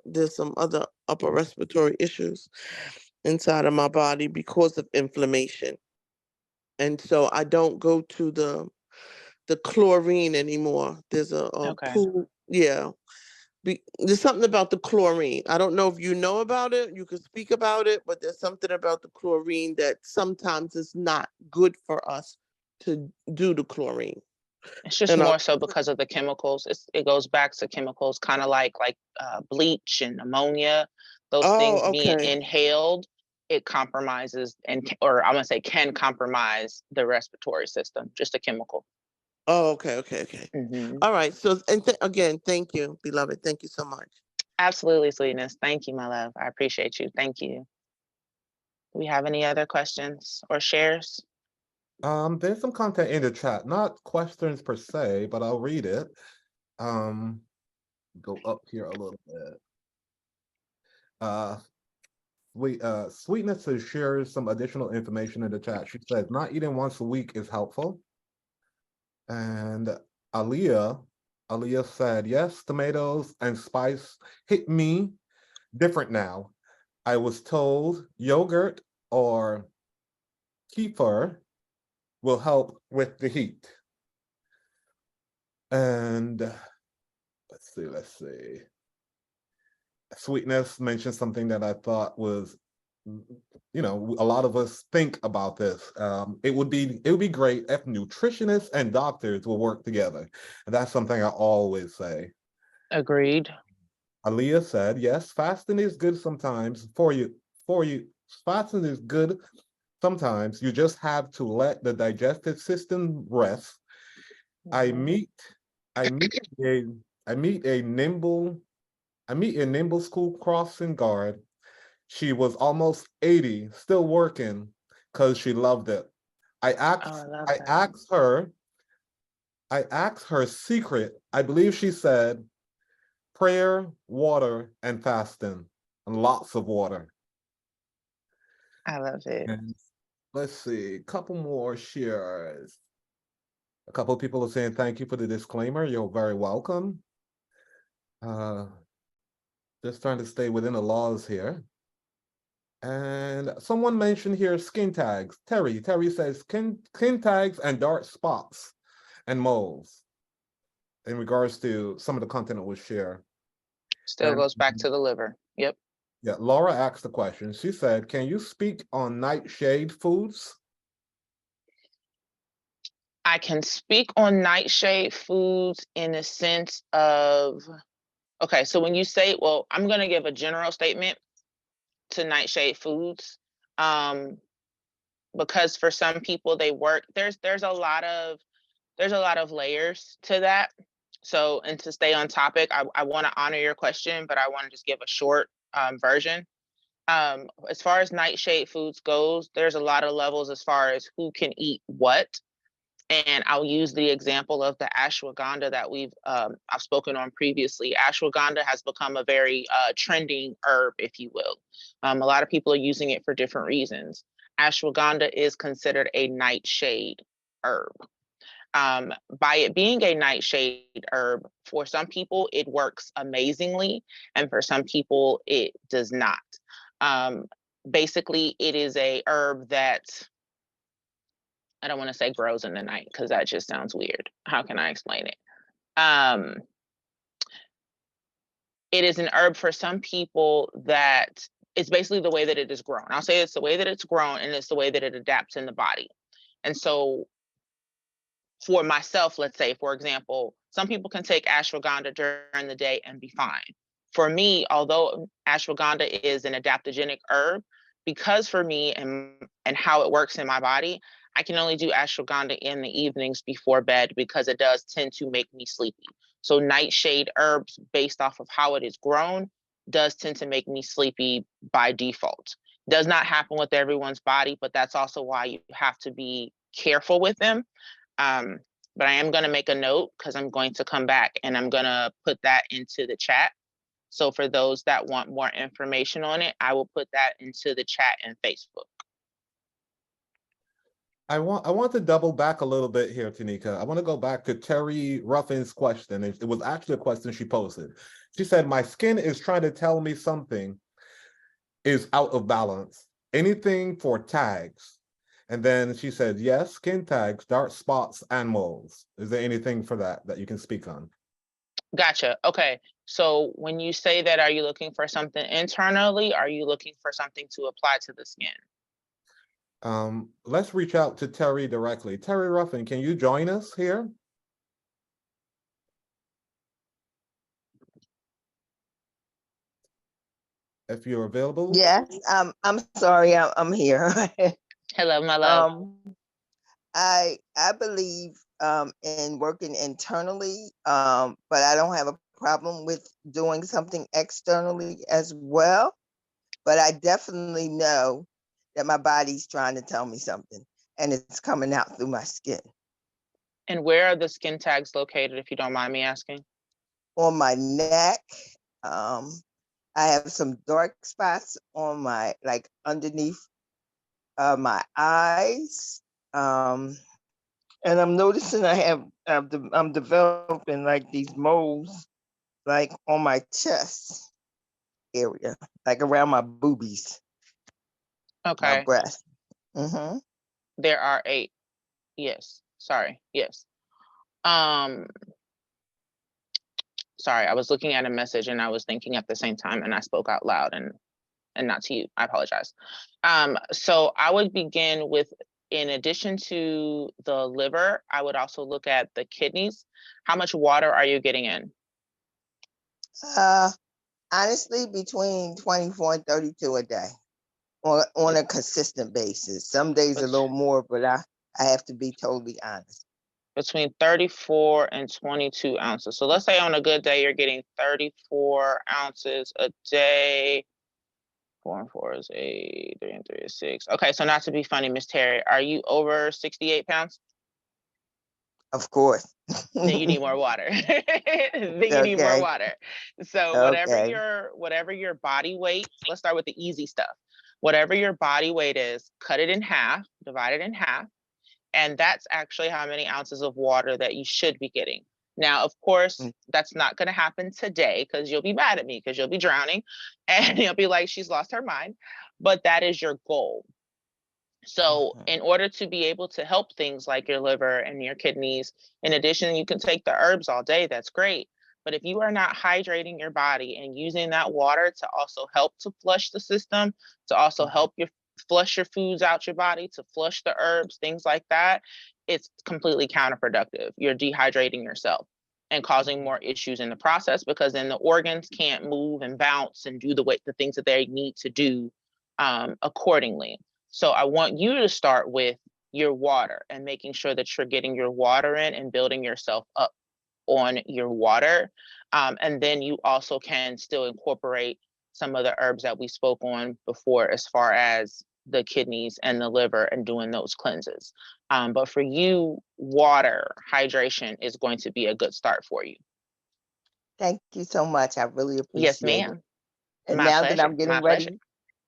there's some other upper respiratory issues inside of my body because of inflammation. And so I don't go to the chlorine anymore. There's a Okay. pool. Yeah. There's something about the chlorine. I don't know if you know about it. You can speak about it, but there's something about the chlorine that sometimes is not good for us to do the chlorine. It's just And more so because of the chemicals. It goes back to chemicals, kind of like bleach and ammonia. Those things being okay. inhaled, it compromises or I'm gonna say can compromise the respiratory system. Just a chemical. Oh, okay. Mhm. All right. So, and again, thank you, beloved. Thank you so much. Absolutely, sweetness. Thank you, my love. I appreciate you. Thank you. Do we have any other questions or shares? There's some content in the chat, not questions per se, but I'll read it. Go up here a little bit. Sweetness shares some additional information in the chat. She says, not eating once a week is helpful. And Aaliyah said, yes, tomatoes and spice hit me different now. I was told yogurt or kefir will help with the heat. And let's see. Sweetness mentioned something that I thought was, a lot of us think about this. It would be great if nutritionists and doctors will work together. And that's something I always say. Agreed. Aaliyah said, yes, fasting is good sometimes for you. Fasting is good sometimes. You just have to let the digestive system rest. I meet a nimble school crossing guard. She was almost 80, still working because she loved it. I asked her secret. I believe she said prayer, water, and fasting, and lots of water. I love it. And let's see, a couple more shares. A couple of people are saying thank you for the disclaimer. You're very welcome. Just trying to stay within the laws here. And someone mentioned here skin tags. Terry says skin tags and dark spots and moles in regards to some of the content that was shared. Still goes back to the liver. Yep. Yeah, Laura asked the question. She said, can you speak on nightshade foods? I can speak on nightshade foods in the sense of, okay, so when you say, well, I'm going to give a general statement to nightshade foods. Because for some people they work, there's a lot of layers to that. So, and to stay on topic, I want to honor your question, but I want to just give a short version. As far as nightshade foods goes, there's a lot of levels as far as who can eat what. And I'll use the example of the ashwagandha that I've spoken on previously. Ashwagandha has become a very trending herb, if you will. A lot of people are using it for different reasons. Ashwagandha is considered a nightshade herb. By it being a nightshade herb, for some people it works amazingly, and for some people it does not. Basically, it is a herb that, I don't want to say grows in the night because that just sounds weird. How can I explain it? It is an herb for some people that it's basically the way that it is grown. I'll say it's the way that it's grown, and it's the way that it adapts in the body. And so for myself, let's say, for example, some people can take ashwagandha during the day and be fine. For me, although ashwagandha is an adaptogenic herb, because for me and how it works in my body, I can only do ashwagandha in the evenings before bed because it does tend to make me sleepy. So nightshade herbs, based off of how it is grown, does tend to make me sleepy by default. Does not happen with everyone's body, but that's also why you have to be careful with them. But I am going to make a note because I'm going to come back and I'm going to put that into the chat So for those that want more information on it, I will put that into the chat and Facebook. I want to double back a little bit here, Taeneka. I want to go back to Terry Ruffin's question. It was actually a question she posted. She said, my skin is trying to tell me something is out of balance. Anything for tags? And then she said, yes, skin tags, dark spots, and moles. Is there anything for that you can speak on? Gotcha. Okay. So when you say that, are you looking for something internally? Are you looking for something to apply to the skin? Let's reach out to Terry directly. Terry Ruffin, can you join us here? If you're available. Yes, I'm sorry, I'm here. Hello, my love. I believe in working internally, but I don't have a problem with doing something externally as well. But I definitely know that my body's trying to tell me something, and it's coming out through my skin. And where are the skin tags located, if you don't mind me asking? On my neck, I have some dark spots on my, like underneath my eyes. And I'm noticing I'm developing like these moles, like on my chest area, like around my boobies, Okay. my breast. Mm-hmm. There are 8. Yes. Sorry. Yes. Sorry, I was looking at a message and I was thinking at the same time and I spoke out loud and not to you. I apologize. So I would begin with, in addition to the liver, I would also look at the kidneys. How much water are you getting in? Honestly, between 24 and 32 a day on a consistent basis. Some days a little more, but I have to be totally honest. Between 34 and 22 ounces. So let's say on a good day, you're getting 34 ounces a day. 4 and 4 is 8, 3 and 3 is 6. Okay, so not to be funny, Miss Terry, are you over 68 pounds? Of course. Then you need more water. Then you need more water. So whatever your body weight, let's start with the easy stuff. Whatever your body weight is, cut it in half, divide it in half. And that's actually how many ounces of water that you should be getting. Now, of course, that's not going to happen today because you'll be mad at me because you'll be drowning and you'll be like, she's lost her mind. But that is your goal. So in order to be able to help things like your liver and your kidneys, in addition, you can take the herbs all day. That's great. But if you are not hydrating your body and using that water to also help to flush the system, to also help you flush your foods out your body, to flush the herbs, things like that, it's completely counterproductive. You're dehydrating yourself and causing more issues in the process because then the organs can't move and bounce and do the things that they need to do accordingly. So I want you to start with your water and making sure that you're getting your water in and building yourself up on your water. And then you also can still incorporate some of the herbs that we spoke on before as far as the kidneys and the liver and doing those cleanses. But for you, water, hydration is going to be a good start for you. Thank you so much. I really appreciate yes, ma'am. it. And My now pleasure. that I'm getting My ready, pleasure.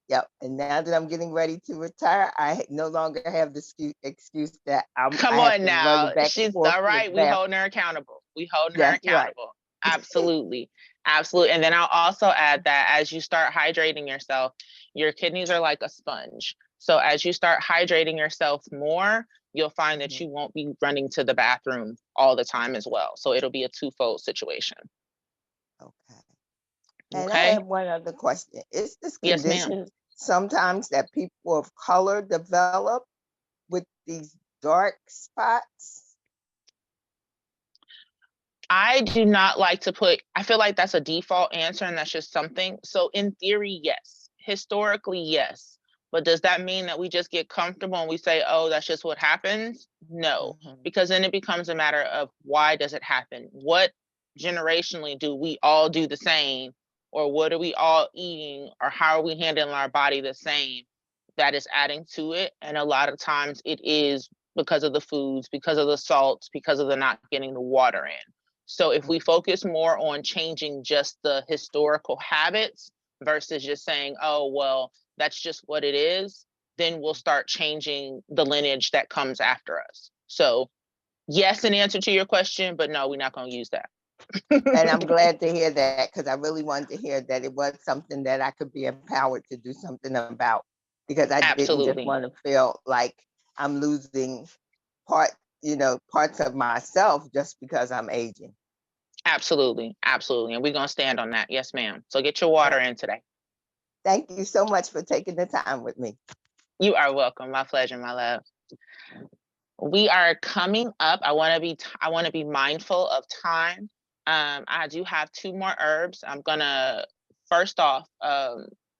yep. And now that I'm getting ready to retire, I no longer have the excuse that Come I have on to now. run back She's and forth all to the right. We bathroom. holding her accountable. We holding her That's right. accountable. Absolutely. Absolutely. And then I'll also add that as you start hydrating yourself, your kidneys are like a sponge. So as you start hydrating yourself more, you'll find that you won't be running to the bathroom all the time as well. So it'll be a twofold situation. Okay. And I Okay. have one other question. Is this Yes, ma'am. condition sometimes that people of color develop with these dark spots? I do not like to I feel like that's a default answer and that's just something. So in theory, yes. Historically, yes. But does that mean that we just get comfortable and we say, oh, that's just what happens? No, because then it becomes a matter of why does it happen? What generationally do we all do the same? Or what are we all eating? Or how are we handling our body the same? That is adding to it. And a lot of times it is because of the foods, because of the salts, because of the not getting the water in. So if we focus more on changing just the historical habits versus just saying, oh, well, that's just what it is, then we'll start changing the lineage that comes after us. So yes, in answer to your question, but no, we're not going to use that. And I'm glad to hear that, because I really wanted to hear that it was something that I could be empowered to do something about, because I didn't Absolutely. just want to feel like I'm losing parts of myself just because I'm aging. Absolutely. Absolutely. And we're going to stand on that. Yes, ma'am. So get your water in today. Thank you so much for taking the time with me. You are welcome. My pleasure, my love. We are coming up. I want to be mindful of time. I do have 2 more herbs. I'm gonna first off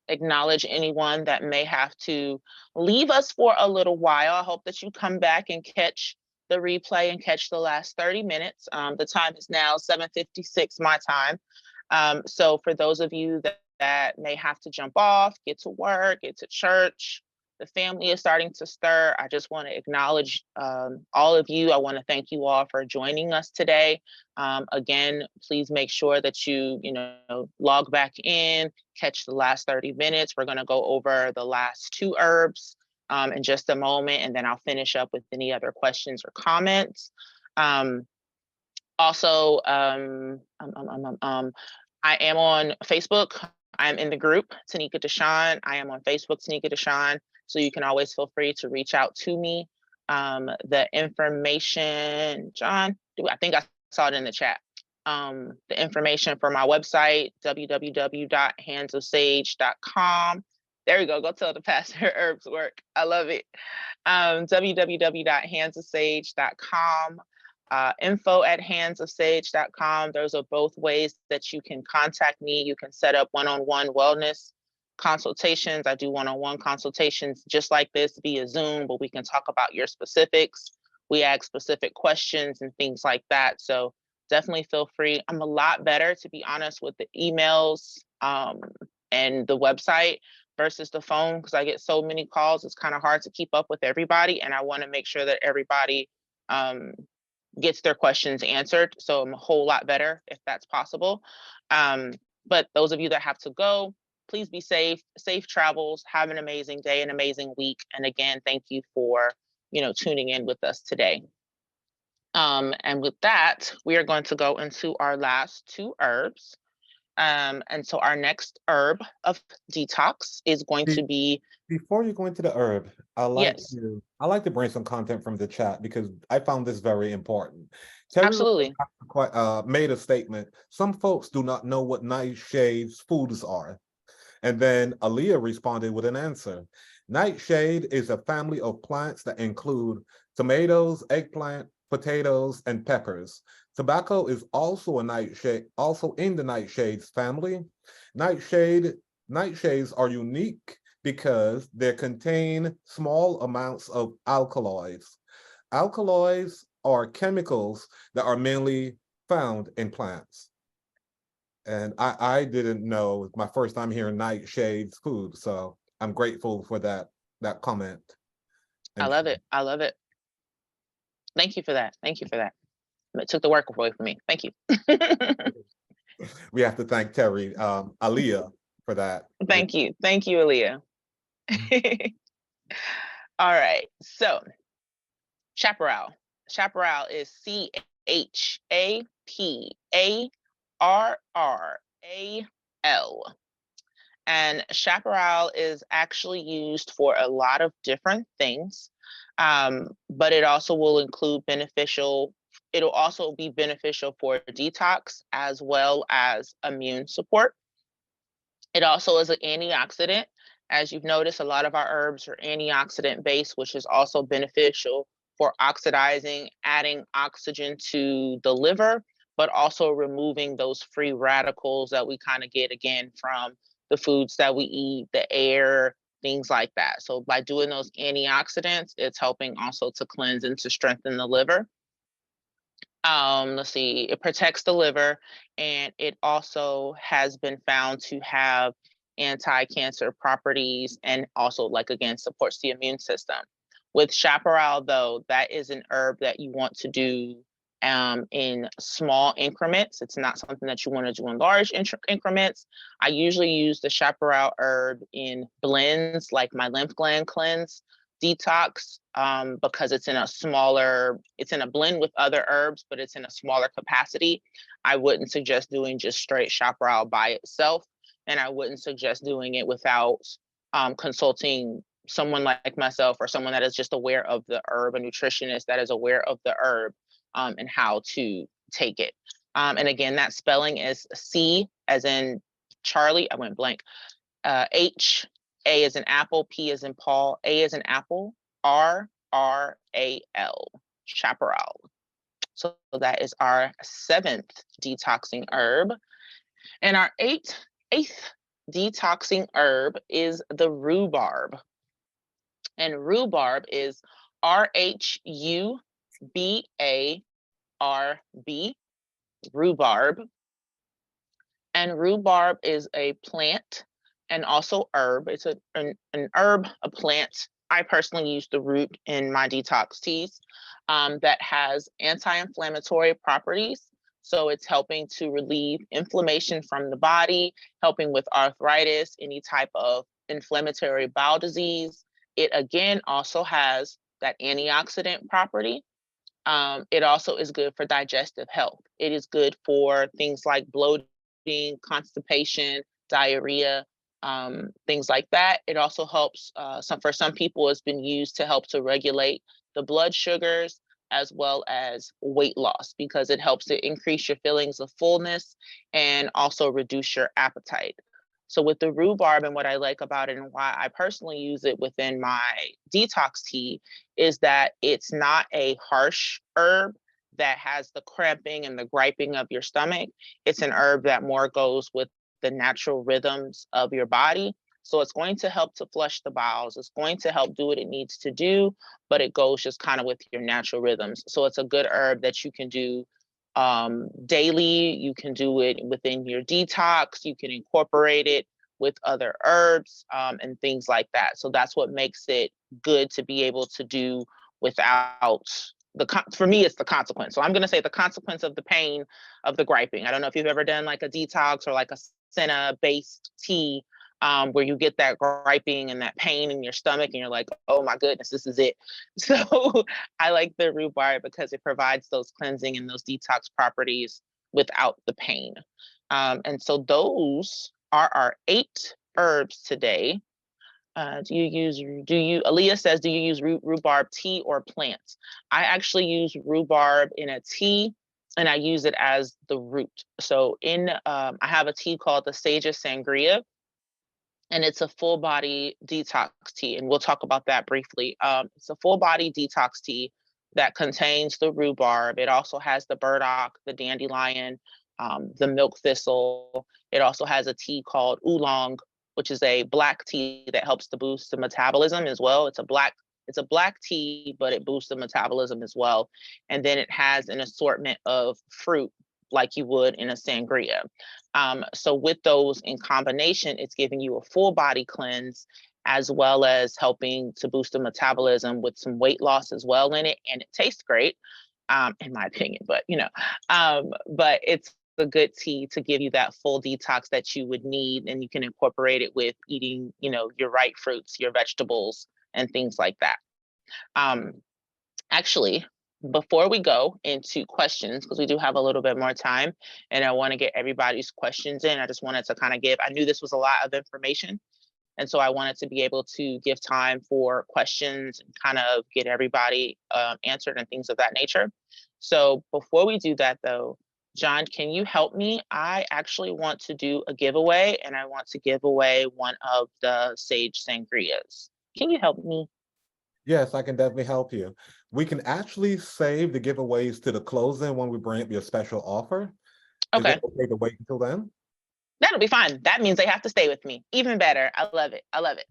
acknowledge anyone that may have to leave us for a little while. I hope that you come back and catch the replay and catch the last 30 minutes. The time is now 7:56 my time. So for those of you that may have to jump off, get to work, get to church, the family is starting to stir. I just want to acknowledge all of you. I want to thank you all for joining us today. Again, please make sure that you log back in, catch the last 30 minutes. We're going to go over the last 2 herbs in just a moment, and then I'll finish up with any other questions or comments. Also, I am on Facebook. I'm in the group, Taeneka DaSean. I am on Facebook, Taeneka DaSean. So you can always feel free to reach out to me. The information, John, I think I saw it in the chat. The information for my website, www.handsofsage.com. There we go. Go tell the pastor herbs work. I love it. www.handsofsage.com. info@handsofsage.com. Those are both ways that you can contact me. You can set up one-on-one wellness consultations. I do one-on-one consultations just like this via Zoom, but we can talk about your specifics. We ask specific questions and things like that. So definitely feel free. I'm a lot better, to be honest, with the emails and the website versus the phone, because I get so many calls. It's kind of hard to keep up with everybody, and I want to make sure that everybody gets their questions answered. So I'm a whole lot better if that's possible. But those of you that have to go, please be safe travels, have an amazing day, an amazing week. And again, thank you for, tuning in with us today. And with that, we are going to go into our last 2 herbs. And so our next herb of detox is going to be. Before you go into the herb, I like to bring some content from the chat because I found this very important. Terry Absolutely made a statement. Some folks do not know what nightshades foods are. And then Aaliyah responded with an answer. Nightshade is a family of plants that include tomatoes, eggplant, potatoes, and peppers. Tobacco is also in the nightshades family. Nightshades are unique because they contain small amounts of alkaloids. Alkaloids are chemicals that are mainly found in plants. And I didn't know, it's my first time hearing nightshades food, so I'm grateful for that comment. I love it. Thank you for that. It took the work away from me. Thank you. We have to thank Terry, Aaliyah, for that. Thank you, Aaliyah. All right, so chaparral. Chaparral is CHAPARRAL. And chaparral is actually used for a lot of different things, but it also will include it'll also be beneficial for detox as well as immune support. It also is an antioxidant. As you've noticed, a lot of our herbs are antioxidant based, which is also beneficial for oxidizing, adding oxygen to the liver, but also removing those free radicals that we kind of get again from the foods that we eat, the air, things like that. So by doing those antioxidants, it's helping also to cleanse and to strengthen the liver. Let's see, it protects the liver, and it also has been found to have anti-cancer properties, and also, like, again, supports the immune system. With chaparral, though, that is an herb that you want to do in small increments. It's not something that you want to do in large increments. I usually use the chaparral herb in blends, like my lymph gland cleanse detox, because it's in a blend with other herbs, but it's in a smaller capacity. I wouldn't suggest doing just straight chaparral by itself, and I wouldn't suggest doing it without consulting someone like myself or someone that is just aware of the herb, a nutritionist that is aware of the herb and how to take it. And again, that spelling is C as in Charlie, I went blank, H, A as in apple, P as in Paul, A as in apple, R-R-A-L, chaparral. So that is our 7th detoxing herb. And our eighth detoxing herb is the rhubarb. And rhubarb is R-H-U-B-A-R-B, rhubarb. And rhubarb is a plant and also herb. It's an herb, a plant. I personally use the root in my detox teas that has anti-inflammatory properties. So it's helping to relieve inflammation from the body, helping with arthritis, any type of inflammatory bowel disease. It again also has that antioxidant property. It also is good for digestive health. It is good for things like bloating, constipation, diarrhea, things like that. It also helps, for some people, it's been used to help to regulate the blood sugars as well as weight loss, because it helps to increase your feelings of fullness and also reduce your appetite. So with the rhubarb, and what I like about it and why I personally use it within my detox tea is that it's not a harsh herb that has the cramping and the griping of your stomach. It's an herb that more goes with the natural rhythms of your body. So it's going to help to flush the bowels. It's going to help do what it needs to do, but it goes just kind of with your natural rhythms. So it's a good herb that you can do daily. You can do it within your detox. You can incorporate it with other herbs and things like that. So that's what makes it good to be able to do without for me, it's the consequence. So I'm going to say the consequence of the pain of the griping. I don't know if you've ever done like a detox or like a senna based tea where you get that griping and that pain in your stomach and you're like, oh my goodness, this is it. So I like the rhubarb because it provides those cleansing and those detox properties without the pain. And so those are our 8 herbs today. Aaliyah says, do you use rhubarb tea or plants? I actually use rhubarb in a tea and I use it as the root. So I have a tea called the Sage Sangria, and it's a full body detox tea. And we'll talk about that briefly. It's a full body detox tea that contains the rhubarb. It also has the burdock, the dandelion, the milk thistle. It also has a tea called oolong, which is a black tea that helps to boost the metabolism as well. It's a black tea, but it boosts the metabolism as well. And then it has an assortment of fruit like you would in a sangria. So with those in combination, it's giving you a full body cleanse as well as helping to boost the metabolism with some weight loss as well in it. And it tastes great, in my opinion, but but it's a good tea to give you that full detox that you would need, and you can incorporate it with eating, your right fruits, your vegetables, and things like that. Actually, before we go into questions, because we do have a little bit more time, and I want to get everybody's questions in, I just wanted to kind of I knew this was a lot of information, and so I wanted to be able to give time for questions and kind of get everybody answered and things of that nature. So before we do that though, John, can you help me? I actually want to do a giveaway, and I want to give away one of the Sage Sangrias. Can you help me? Yes, I can definitely help you. We can actually save the giveaways to the closing when we bring up your special offer. Okay. Is it okay to wait until then? That'll be fine. That means they have to stay with me. Even better. I love it. I love it.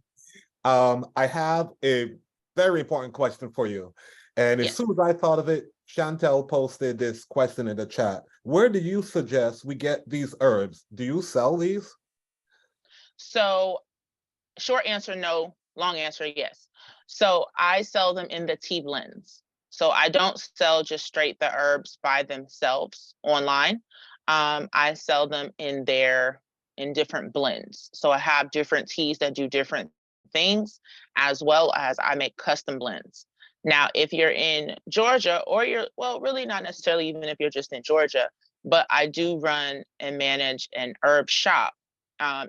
I have a very important question for you. And as soon as I thought of it, Chantel posted this question in the chat. Where do you suggest we get these herbs? Do you sell these? So short answer, no. Long answer, yes. So I sell them in the tea blends. So I don't sell just straight the herbs by themselves online. I sell them in different blends. So I have different teas that do different things, as well as I make custom blends. Now, if you're in Georgia, or well, really not necessarily even if you're just in Georgia, but I do run and manage an herb shop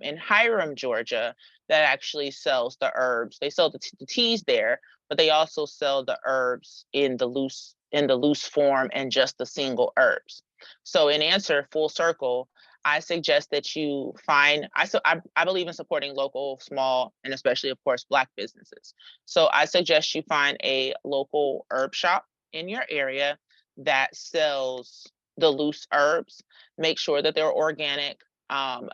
in Hiram, Georgia, that actually sells the herbs. They sell the teas there, but they also sell the herbs in the loose form and just the single herbs. So in answer, full circle, I suggest that you find, I believe in supporting local, small, and especially, of course, Black businesses. So I suggest you find a local herb shop in your area that sells the loose herbs. Make sure that they're organic.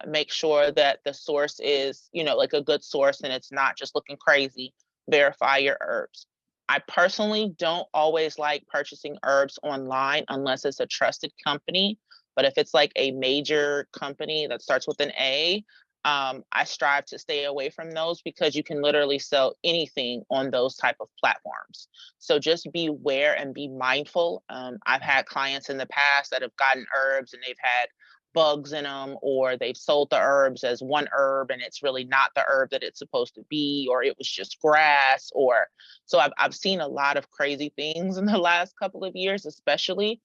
Make sure that the source is, like a good source and it's not just looking crazy. Verify your herbs. I personally don't always like purchasing herbs online unless it's a trusted company. But if it's like a major company that starts with an A, I strive to stay away from those because you can literally sell anything on those type of platforms. So just be aware and be mindful. I've had clients in the past that have gotten herbs and they've had bugs in them, or they've sold the herbs as one herb and it's really not the herb that it's supposed to be, or it was just grass, or so I've seen a lot of crazy things in the last couple of years, especially.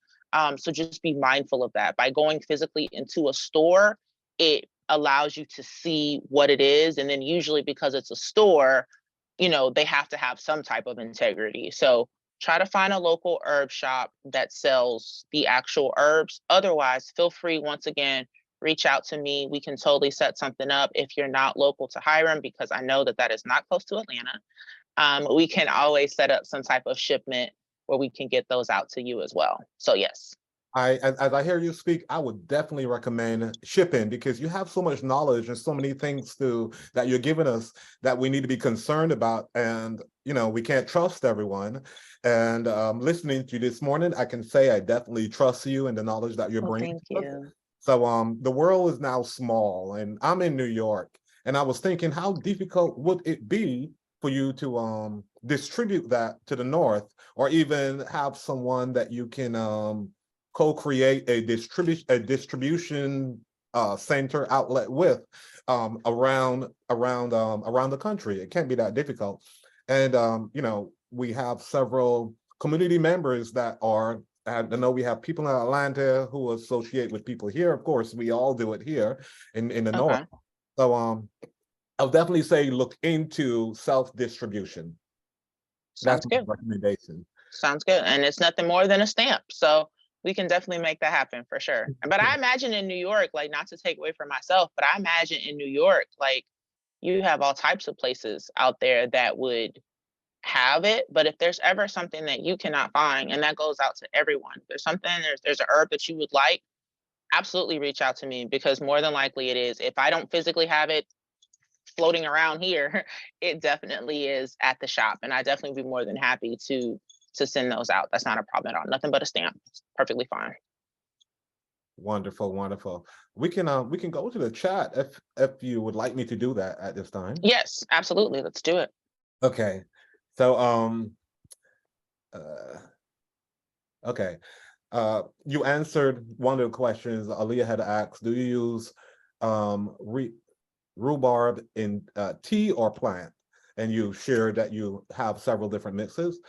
So just be mindful of that. By going physically into a store, it allows you to see what it is. And then usually because it's a store, they have to have some type of integrity. So try to find a local herb shop that sells the actual herbs. Otherwise, feel free, once again, reach out to me. We can totally set something up if you're not local to Hiram, because I know that is not close to Atlanta. We can always set up some type of shipment where we can get those out to you as well. So yes. As I hear you speak, I would definitely recommend shipping, because you have so much knowledge and so many things that you're giving us that we need to be concerned about. And, we can't trust everyone. And listening to you this morning, I can say I definitely trust you and the knowledge that you're bringing. Thank you. So the world is now small and I'm in New York, and I was thinking, how difficult would it be for you to distribute that to the North, or even have someone that you can co-create a distribution center outlet with around the country. It can't be that difficult. And we have several community members that are, I know we have people in Atlanta who associate with people here. Of course, we all do it here in the North. So I'll definitely say look into self-distribution. That's my recommendation. Sounds good. And it's nothing more than a stamp. So we can definitely make that happen for sure. But I imagine in New York, like, not to take away from myself, but I imagine in New York, like, you have all types of places out there that would have it. But if there's ever something that you cannot find, and that goes out to everyone, there's an herb that you would like, absolutely reach out to me, because more than likely it is. If I don't physically have it floating around here, it definitely is at the shop. And I definitely be more than happy to send those out. That's not a problem at all. Nothing but a stamp. It's perfectly fine. Wonderful, wonderful. We can go to the chat if you would like me to do that at this time. Yes, absolutely. Let's do it. Okay. So okay. You answered one of the questions Aaliyah had asked. Do you use rhubarb in tea or plant? And you shared that you have several different mixes.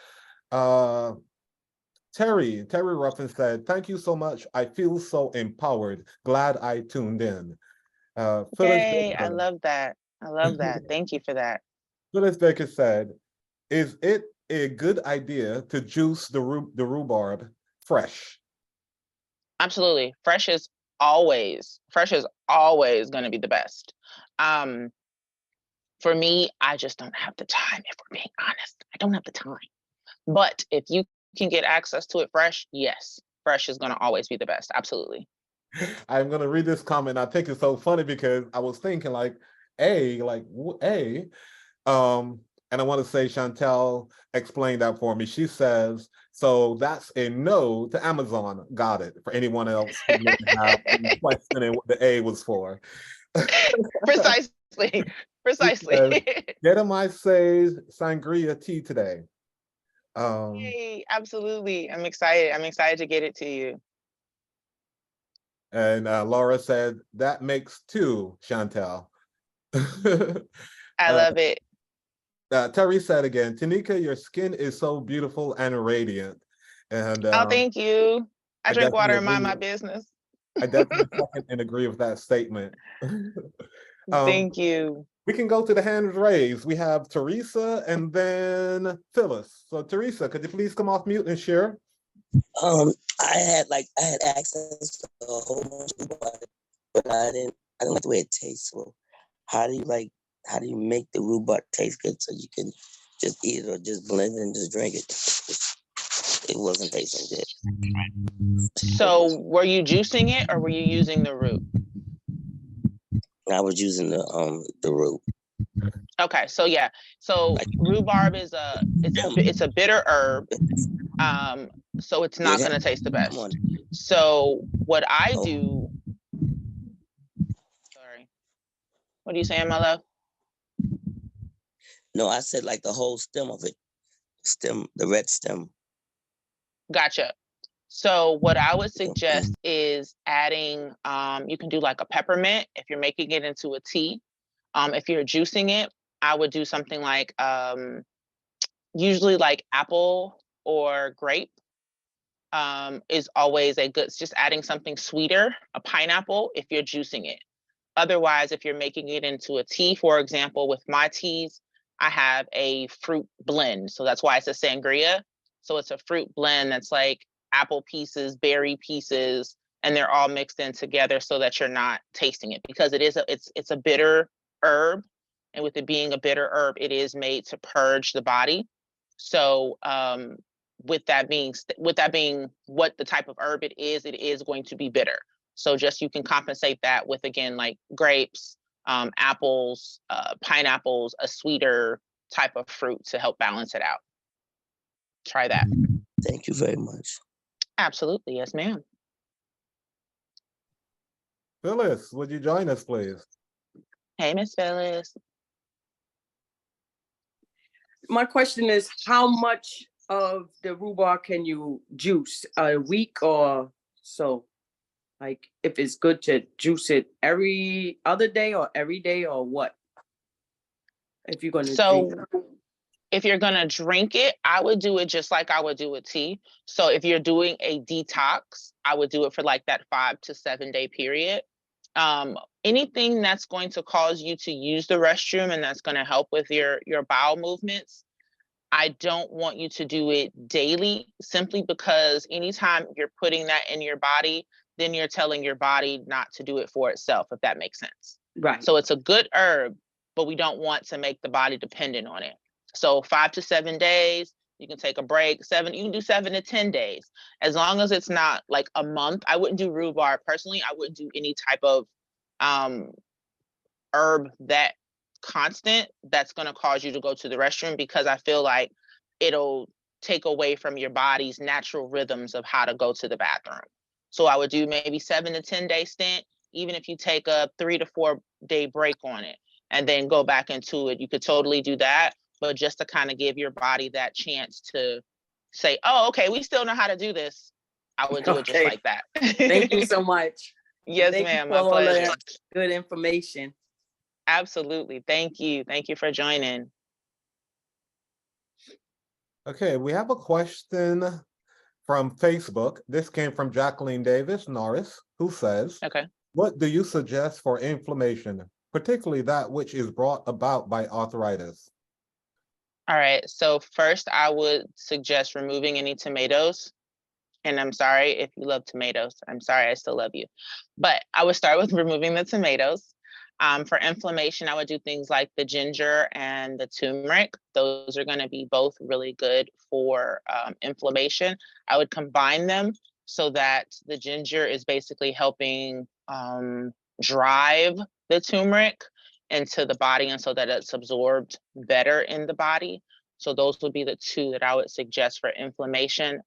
Terry Ruffin said, "Thank you so much. I feel so empowered. Glad I tuned in." Yay, I love that. I love that. Thank you for that. Phyllis Baker said, "Is it a good idea to juice the rhubarb fresh?" Absolutely. Fresh is always going to be the best. For me, I just don't have the time, if we're being honest. I don't have the time. But if you can get access to it fresh, yes, fresh is going to always be the best. Absolutely. I'm going to read this comment. I think it's so funny because I was thinking and I want to say Chantel explained that for me. She says, so that's a no to Amazon. Got it. For anyone else who may have been questioning what the A was for. Precisely. Get a my sage sangria tea today. Yay, absolutely. I'm excited. I'm excited to get it to you. And Laura said, that makes two, Chantel. I love it. Terry said again, Tanika, your skin is so beautiful and radiant. And Oh, thank you. I drink water definitely and mind my agree. business. I definitely second and agree with that statement. Thank you. We can go to the hands raised. We have Teresa and then Phyllis. So Teresa, could you please come off mute and share? I had access to a whole bunch of rhubarb, but I don't like the way it tastes. So how do you make the rhubarb taste good so you can just eat it or just blend it and just drink it? It wasn't tasting good. So were you juicing it or were you using the root? I was using the root. Okay, so yeah, so rhubarb is it's a bitter herb, so it's not going to taste the best. So what I do, sorry, what are you saying, my love? No, I said like the whole stem of it, the red stem. Gotcha. So what I would suggest is adding, you can do like a peppermint if you're making it into a tea. If you're juicing it, I would do something like usually like apple or grape is always a good, just adding something sweeter, a pineapple if you're juicing it. Otherwise, if you're making it into a tea, for example, with my teas, I have a fruit blend. So that's why it's a sangria. So it's a fruit blend that's like apple pieces, berry pieces, and they're all mixed in together so that you're not tasting it, because it's a bitter herb. And with it being a bitter herb, it is made to purge the body. So with that being what the type of herb it is going to be bitter. So just you can compensate that with, again, like grapes, apples, pineapples, a sweeter type of fruit to help balance it out. Try that. Thank you very much. Absolutely. Yes, ma'am. Phyllis, would you join us, please? Hey, Miss Phyllis. My question is, how much of the rhubarb can you juice a week or so? Like, if it's good to juice it every other day or every day or what? If you're going to drink it. If you're going to drink it, I would do it just like I would do a tea. So if you're doing a detox, I would do it for like that 5 to 7 day period. Anything that's going to cause you to use the restroom and that's going to help with your bowel movements, I don't want you to do it daily, simply because anytime you're putting that in your body, then you're telling your body not to do it for itself, if that makes sense. Right. So it's a good herb, but we don't want to make the body dependent on it. So 5 to 7 days, you can take a break. You can do 7 to 10 days. As long as it's not like a month. I wouldn't do rhubarb personally. I wouldn't do any type of herb that constant that's going to cause you to go to the restroom, because I feel like it'll take away from your body's natural rhythms of how to go to the bathroom. So I would do maybe 7 to 10 day stint, even if you take a 3 to 4 day break on it and then go back into it. You could totally do that, but just to kind of give your body that chance to say, oh, okay, we still know how to do this. I would do it just like that. Thank you so much. Yes, ma'am. My pleasure. Good information. Absolutely. Thank you. Thank you for joining. Okay, we have a question from Facebook. This came from Jacqueline Davis Norris, who says, okay, what do you suggest for inflammation, particularly that which is brought about by arthritis? All right. So first, I would suggest removing any tomatoes. And I'm sorry if you love tomatoes. I'm sorry, I still love you. But I would start with removing the tomatoes. For inflammation, I would do things like the ginger and the turmeric. Those are going to be both really good for inflammation. I would combine them so that the ginger is basically helping drive the turmeric into the body, and so that it's absorbed better in the body. So those would be the two that I would suggest for inflammation.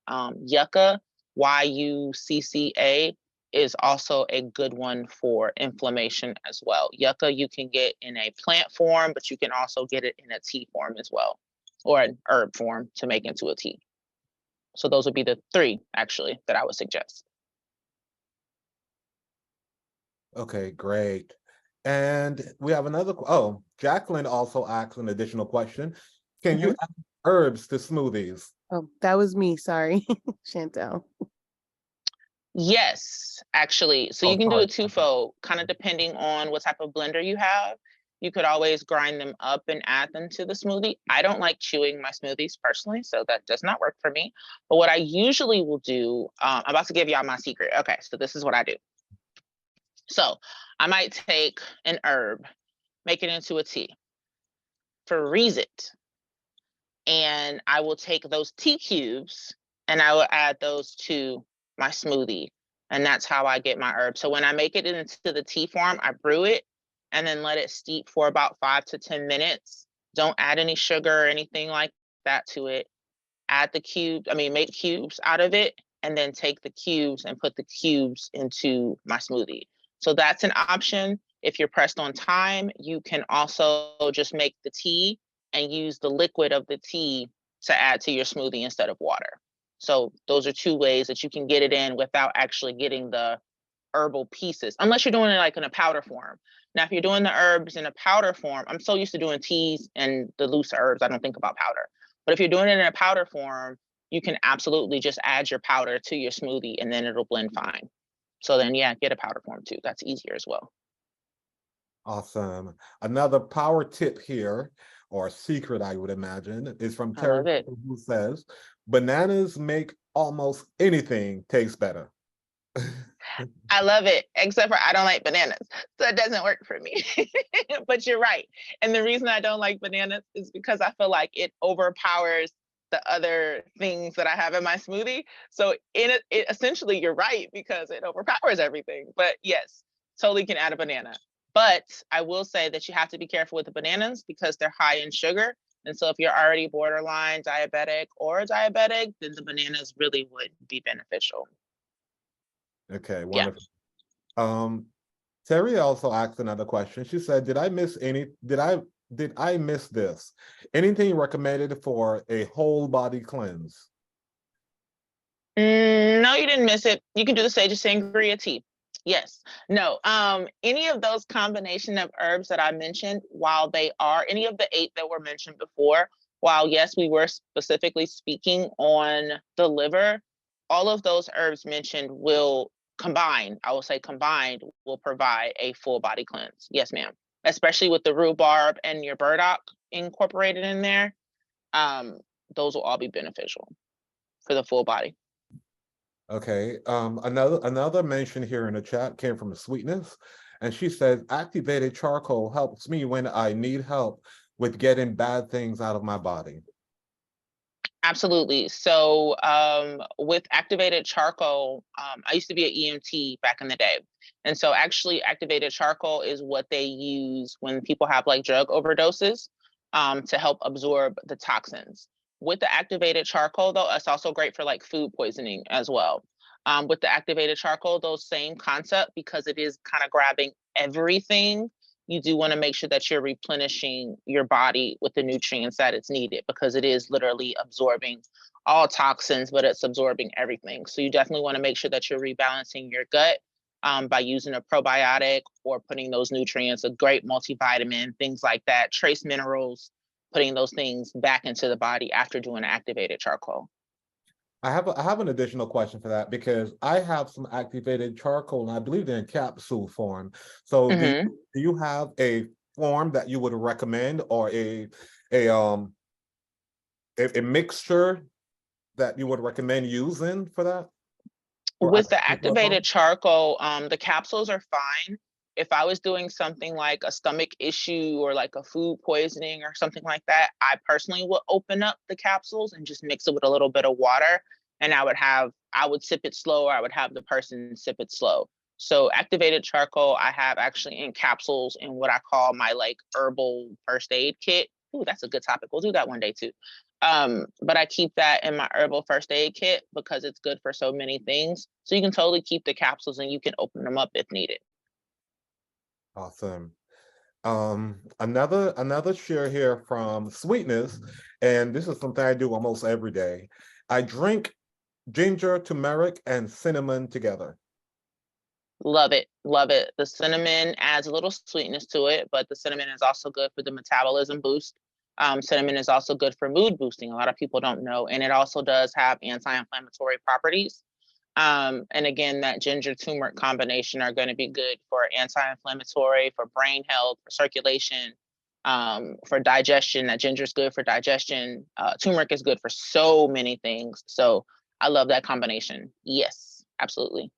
Yucca, YUCCA, is also a good one for inflammation as well. Yucca you can get in a plant form, but you can also get it in a tea form as well. or an herb form to make into a tea. So those would be the 3 actually that I would suggest. Okay, great. And we have another, Jacqueline also asked an additional question. Can you add herbs to smoothies? Oh, that was me. Sorry, Chantel. Yes, actually. So Oh, you can do sorry. it twofold, kind of depending on what type of blender you have. You could always grind them up and add them to the smoothie. I don't like chewing my smoothies personally, so that does not work for me. But what I usually will do, I'm about to give y'all my secret. Okay, so this is what I do. So I might take an herb, make it into a tea, freeze it, and I will take those tea cubes and I will add those to my smoothie. And that's how I get my herbs. So when I make it into the tea form, I brew it and then let it steep for about 5 to 10 minutes. Don't add any sugar or anything like that to it. Add the cubes, make cubes out of it, and then take the cubes and put the cubes into my smoothie. So that's an option. If you're pressed on time, you can also just make the tea and use the liquid of the tea to add to your smoothie instead of water. So those are 2 ways that you can get it in without actually getting the herbal pieces, unless you're doing it like in a powder form. Now, if you're doing the herbs in a powder form, I'm so used to doing teas and the loose herbs, I don't think about powder. But if you're doing it in a powder form, you can absolutely just add your powder to your smoothie and then it'll blend fine. So then, yeah, get a powder form too. That's easier as well. Awesome. Another power tip here, or secret, I would imagine, is from I love Terry, it. who says, bananas make almost anything taste better. I love it, except for I don't like bananas. So it doesn't work for me. But you're right. And the reason I don't like bananas is because I feel like it overpowers the other things that I have in my smoothie. So in it essentially, you're right, because it overpowers everything. But yes, totally can add a banana. But I will say that you have to be careful with the bananas because they're high in sugar. And so if you're already borderline diabetic or diabetic, then the bananas really would be beneficial. Okay, Yeah. wonderful. Terry also asked another question. She said, did I miss this? Anything recommended for a whole body cleanse? No, you didn't miss it. You can do the sage and sangria tea. Yes. No. Any of those combination of herbs that I mentioned, while they are any of the 8 that were mentioned before, while yes, we were specifically speaking on the liver, all of those herbs mentioned will combined, I will say combined, will provide a full body cleanse. Yes, ma'am. Especially with the rhubarb and your burdock incorporated in there. Those will all be beneficial for the full body. Okay. Another mention here in the chat came from Sweetness, and she says activated charcoal helps me when I need help with getting bad things out of my body. Absolutely. So with activated charcoal, I used to be an EMT back in the day. And so actually activated charcoal is what they use when people have like drug overdoses to help absorb the toxins. With the activated charcoal though, it's also great for like food poisoning as well. With the activated charcoal, those same concept, because it is kind of grabbing everything, you do want to make sure that you're replenishing your body with the nutrients that it's needed, because it is literally absorbing all toxins, but it's absorbing everything. So you definitely want to make sure that you're rebalancing your gut by using a probiotic or putting those nutrients, a great multivitamin, things like that, trace minerals, putting those things back into the body after doing activated charcoal. I have an additional question for that, because I have some activated charcoal and I believe they're in capsule form. So do you have a form that you would recommend, or a mixture that you would recommend using for that? With the activated charcoal, the capsules are fine. If I was doing something like a stomach issue or like a food poisoning or something like that, I personally would open up the capsules and just mix it with a little bit of water. And I would sip it slow, or I would have the person sip it slow. So activated charcoal, I have actually in capsules in what I call my like herbal first aid kit. Ooh, that's a good topic. We'll do that one day too. But I keep that in my herbal first aid kit because it's good for so many things. So you can totally keep the capsules and you can open them up if needed. Awesome. Another share here from Sweetness, and this is something I do almost every day. I drink ginger, turmeric, and cinnamon together. Love it. Love it. The cinnamon adds a little sweetness to it, but the cinnamon is also good for the metabolism boost. Cinnamon is also good for mood boosting. A lot of people don't know, and it also does have anti-inflammatory properties. And again, that ginger turmeric combination are going to be good for anti-inflammatory, for brain health, for circulation, for digestion. That ginger is good for digestion. Turmeric is good for so many things. So I love that combination. Yes, absolutely.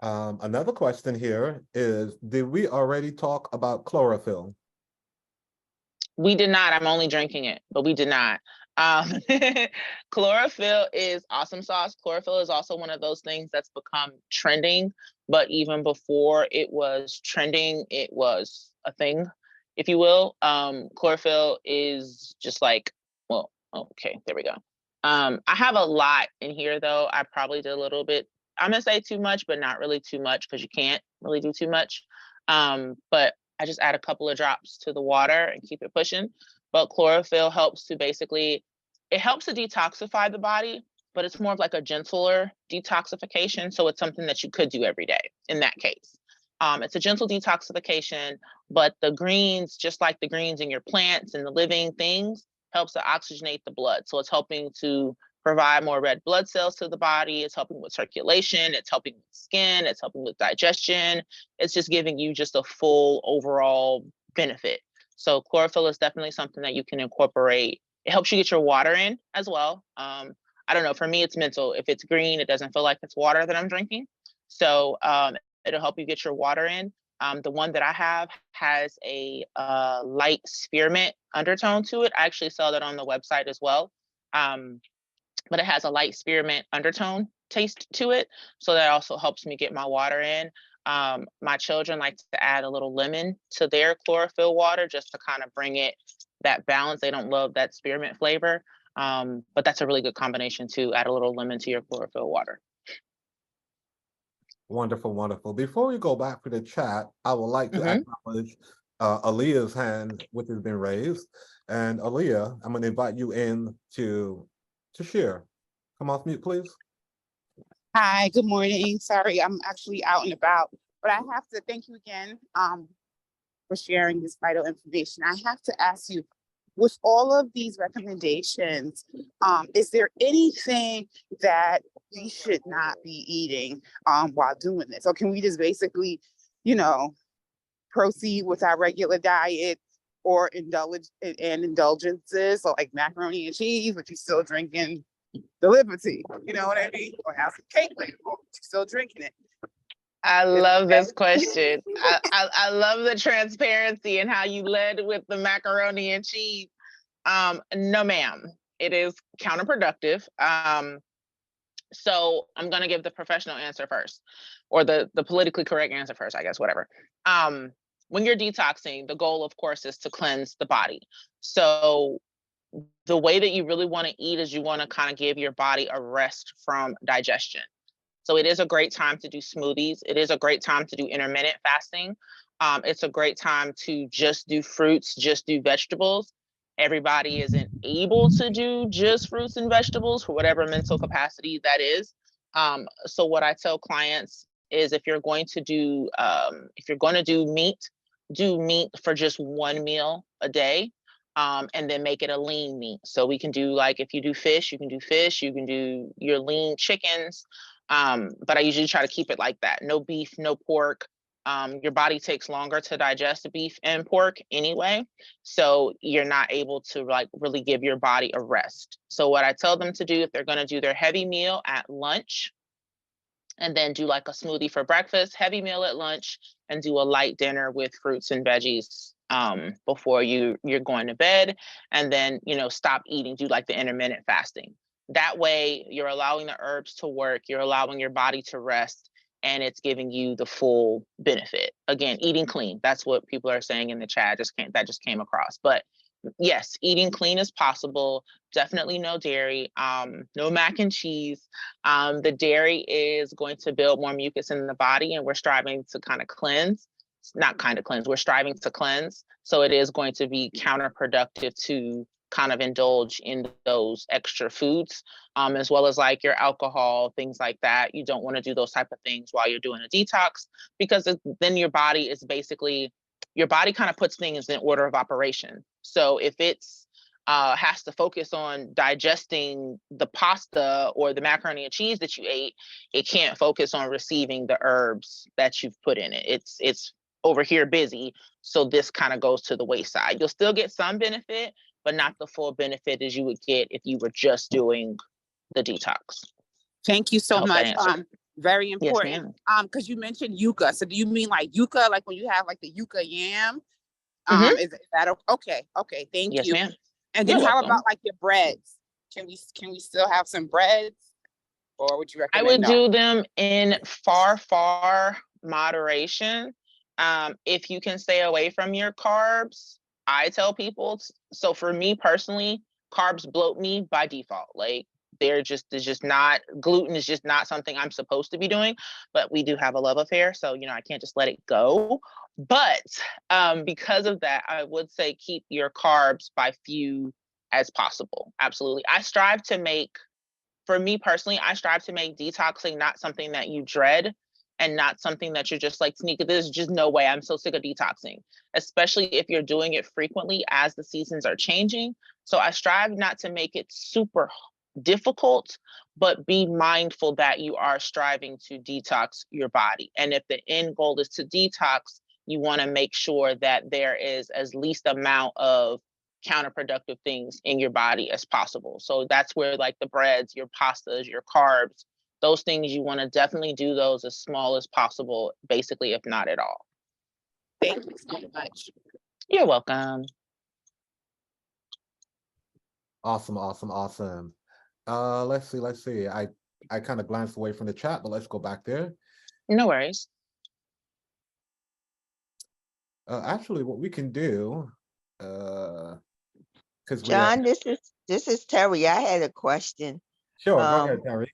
Another question here is, did we already talk about chlorophyll? We did not. I'm only drinking it, but we did not. Chlorophyll is awesome sauce. Chlorophyll is also one of those things that's become trending, but even before it was trending, it was a thing, if you will. Chlorophyll is just like, well, okay, there we go. I have a lot in here though. I probably did a little bit, I'm gonna say too much, but not really too much because you can't really do too much. But I just add a couple of drops to the water and keep it pushing. But chlorophyll helps to basically, it helps to detoxify the body, but it's more of like a gentler detoxification. So it's something that you could do every day in that case. It's a gentle detoxification, but the greens, just like the greens in your plants and the living things, helps to oxygenate the blood. So it's helping to provide more red blood cells to the body. It's helping with circulation. It's helping with skin. It's helping with digestion. It's just giving you just a full overall benefit. So chlorophyll is definitely something that you can incorporate. It helps you get your water in as well. I don't know, for me, it's mental. If it's green, it doesn't feel like it's water that I'm drinking. So it'll help you get your water in. The one that I have has a light spearmint undertone to it. I actually sell that on the website as well. But it has a light spearmint undertone taste to it. So that also helps me get my water in. My children like to add a little lemon to their chlorophyll water just to kind of bring it that balance. They don't love that spearmint flavor, but that's a really good combination to add a little lemon to your chlorophyll water. Wonderful, wonderful. Before we go back to the chat, I would like to acknowledge Aaliyah's hand, which has been raised. And Aaliyah, I'm going to invite you in to share. Come off mute, please. Hi, good morning. Sorry, I'm actually out and about, but I have to thank you again for sharing this vital information. I have to ask you, with all of these recommendations, is there anything that we should not be eating while doing this? Or can we just basically, proceed with our regular diet or indulgences, so like macaroni and cheese, but you're still drinking the Liberty, you know what I mean? Or have some cake later on, but you're still drinking it. I love this question. I love the transparency and how you led with the macaroni and cheese. No, ma'am, it is counterproductive. So I'm gonna give the professional answer first, or the politically correct answer first, I guess, whatever. When you're detoxing, the goal, of course, is to cleanse the body. So the way that you really want to eat is you want to kind of give your body a rest from digestion. So it is a great time to do smoothies. It is a great time to do intermittent fasting. It's a great time to just do fruits, just do vegetables. Everybody isn't able to do just fruits and vegetables for whatever mental capacity that is. So what I tell clients is if you're going to do meat, do meat for just one meal a day. And then make it a lean meat. So we can do, like, if you do fish, you can do fish, you can do your lean chickens. But I usually try to keep it like that. No beef, no pork. Your body takes longer to digest beef and pork anyway. So you're not able to like really give your body a rest. So what I tell them to do, if they're going to do their heavy meal at lunch, and then do like a smoothie for breakfast, heavy meal at lunch, and do a light dinner with fruits and veggies before you're going to bed, and then stop eating, do like the intermittent fasting. That way you're allowing the herbs to work, you're allowing your body to rest, and it's giving you the full benefit. Again, eating clean, that's what people are saying in the chat. That just came across. But yes, eating clean is possible. Definitely no dairy, no mac and cheese. The dairy is going to build more mucus in the body, and we're striving to kind of cleanse. not kind of cleanse, we're striving to cleanse. So it is going to be counterproductive to kind of indulge in those extra foods, as well as like your alcohol, things like that. You don't want to do those type of things while you're doing a detox, because then your body kind of puts things in order of operation. So if it's has to focus on digesting the pasta or the macaroni and cheese that you ate, it can't focus on receiving the herbs that you've put in it. It's over here busy. So this kind of goes to the wayside. You'll still get some benefit, but not the full benefit as you would get if you were just doing the detox. Thank you so much. Very Yes, important. ma'am. Because you mentioned yuca. So do you mean like yuca, like when you have like the yuca yam? Mhm. Is that okay? Okay, thank Yes, you. ma'am. And then You're how welcome. about like your breads? Can we still have some breads, or would you I recommend would no? do them in far moderation. If you can stay away from your carbs, I tell people, so for me personally, carbs bloat me by default. Like it's just not, gluten is just not something I'm supposed to be doing, but we do have a love affair. So, I can't just let it go. But because of that, I would say keep your carbs by few as possible. Absolutely. For me personally, I strive to make detoxing not something that you dread and not something that you're just like, Taeneka, there's just no way, I'm so sick of detoxing, especially if you're doing it frequently as the seasons are changing. So I strive not to make it super difficult, but be mindful that you are striving to detox your body. And if the end goal is to detox, you want to make sure that there is as least amount of counterproductive things in your body as possible. So that's where like the breads, your pastas, your carbs, those things, you want to definitely do those as small as possible, basically, if not at all. Thank you so much. You're welcome. Awesome. Let's see. I kind of glanced away from the chat, but let's go back there. No worries. Actually, what we can do, because John, this is Terry. I had a question. Sure, go ahead, Terry.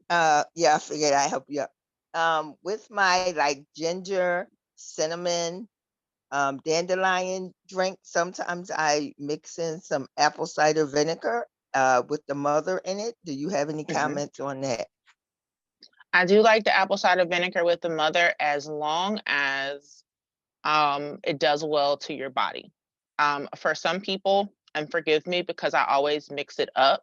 Yeah, I figured I'd help you out. With my like ginger, cinnamon, dandelion drink, sometimes I mix in some apple cider vinegar with the mother in it. Do you have any comments on that? I do like the apple cider vinegar with the mother, as long as it does well to your body. For some people, and forgive me because I always mix it up,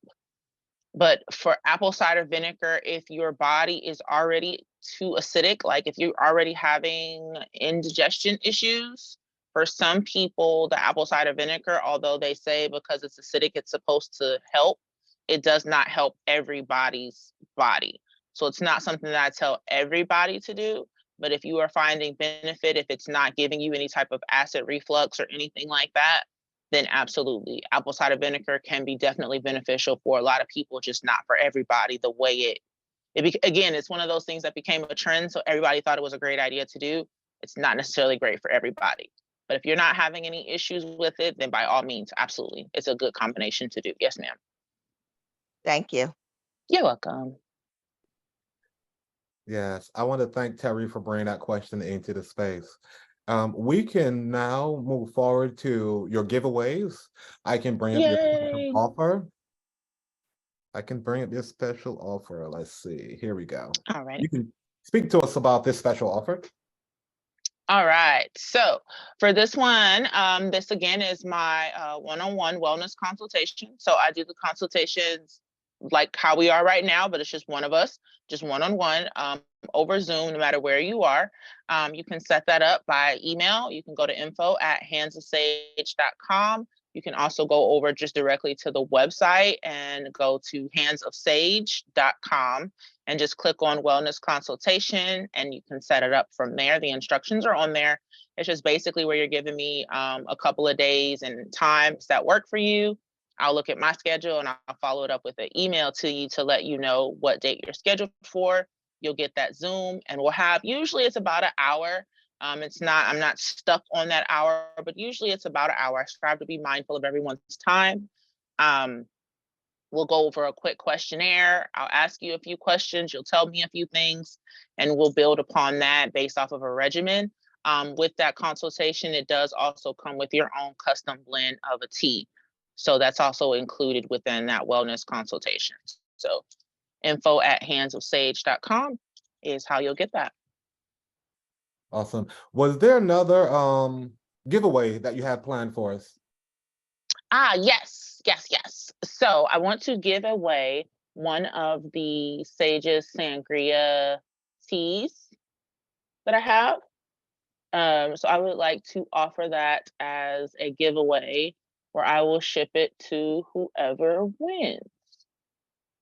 but for apple cider vinegar, if your body is already too acidic, like if you're already having indigestion issues, for some people, the apple cider vinegar, although they say because it's acidic, it's supposed to help, it does not help everybody's body. So it's not something that I tell everybody to do. But if you are finding benefit, if it's not giving you any type of acid reflux or anything like that, then absolutely. Apple cider vinegar can be definitely beneficial for a lot of people, just not for everybody. The way again, it's one of those things that became a trend. So everybody thought it was a great idea to do. It's not necessarily great for everybody. But if you're not having any issues with it, then by all means, absolutely. It's a good combination to do. Yes, ma'am. Thank you. You're welcome. Yes, I want to thank Terry for bringing that question into the space. We can now move forward to your giveaways. I can bring up your special offer. Let's see. Here we go. All right. You can speak to us about this special offer. All right. So for this one, this again is my one-on-one wellness consultation. So I do the consultations like how we are right now, but it's just one of us, just one-on-one over Zoom, no matter where you are. You can set that up by email. You can go to info@handsofsage.com. You can also go over just directly to the website and go to handsofsage.com and just click on wellness consultation, and you can set it up from there. The instructions are on there. It's just basically where you're giving me a couple of days and times that work for you. I'll look at my schedule and I'll follow it up with an email to you to let you know what date you're scheduled for. You'll get that Zoom, and we'll have, usually it's about an hour. I'm not stuck on that hour, but usually it's about an hour. I strive to be mindful of everyone's time. We'll go over a quick questionnaire. I'll ask you a few questions. You'll tell me a few things, and we'll build upon that based off of a regimen. With that consultation, it does also come with your own custom blend of a tea. So that's also included within that wellness consultation. So info@handsofsage.com is how you'll get that. Awesome. Was there another giveaway that you had planned for us? Yes. So I want to give away one of the Sage's Sangria teas that I have. So I would like to offer that as a giveaway where I will ship it to whoever wins.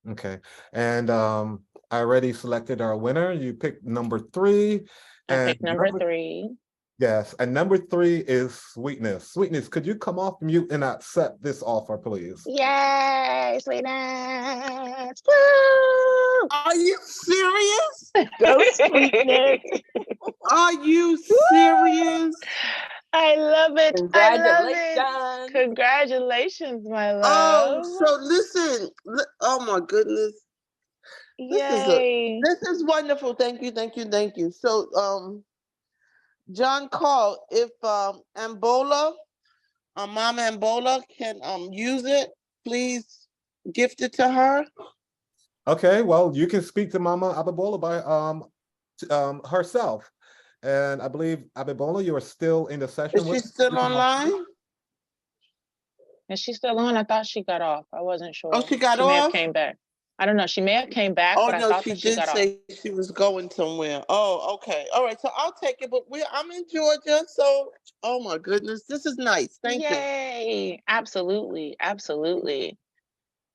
Okay. And I already selected our winner. You picked number 3. I picked number 3. Yes, and number 3 is Sweetness. Sweetness, could you come off mute and accept this offer, please? Yay, Sweetness! Woo! Are you serious? Go Sweetness. Are you serious? I love it. Congratulations. Congratulations, my Oh, love. so listen. Oh my goodness. Yay. This is wonderful. Thank you. So John Carl, if Mama Ambola can use it, please gift it to her. Okay, well, you can speak to Mama Abibola by herself. And I believe Abibola, you are still in the session. Is she still online? Is she still on? I thought she got off. I wasn't sure. Oh, she got She may have off? came back. I don't know. She may have came back, Oh but I no, thought she that she did got off. say she was going somewhere. Oh, okay. All right, so I'll take it, but I'm in Georgia, so oh my goodness, this is nice. Thank you. Yay. Absolutely.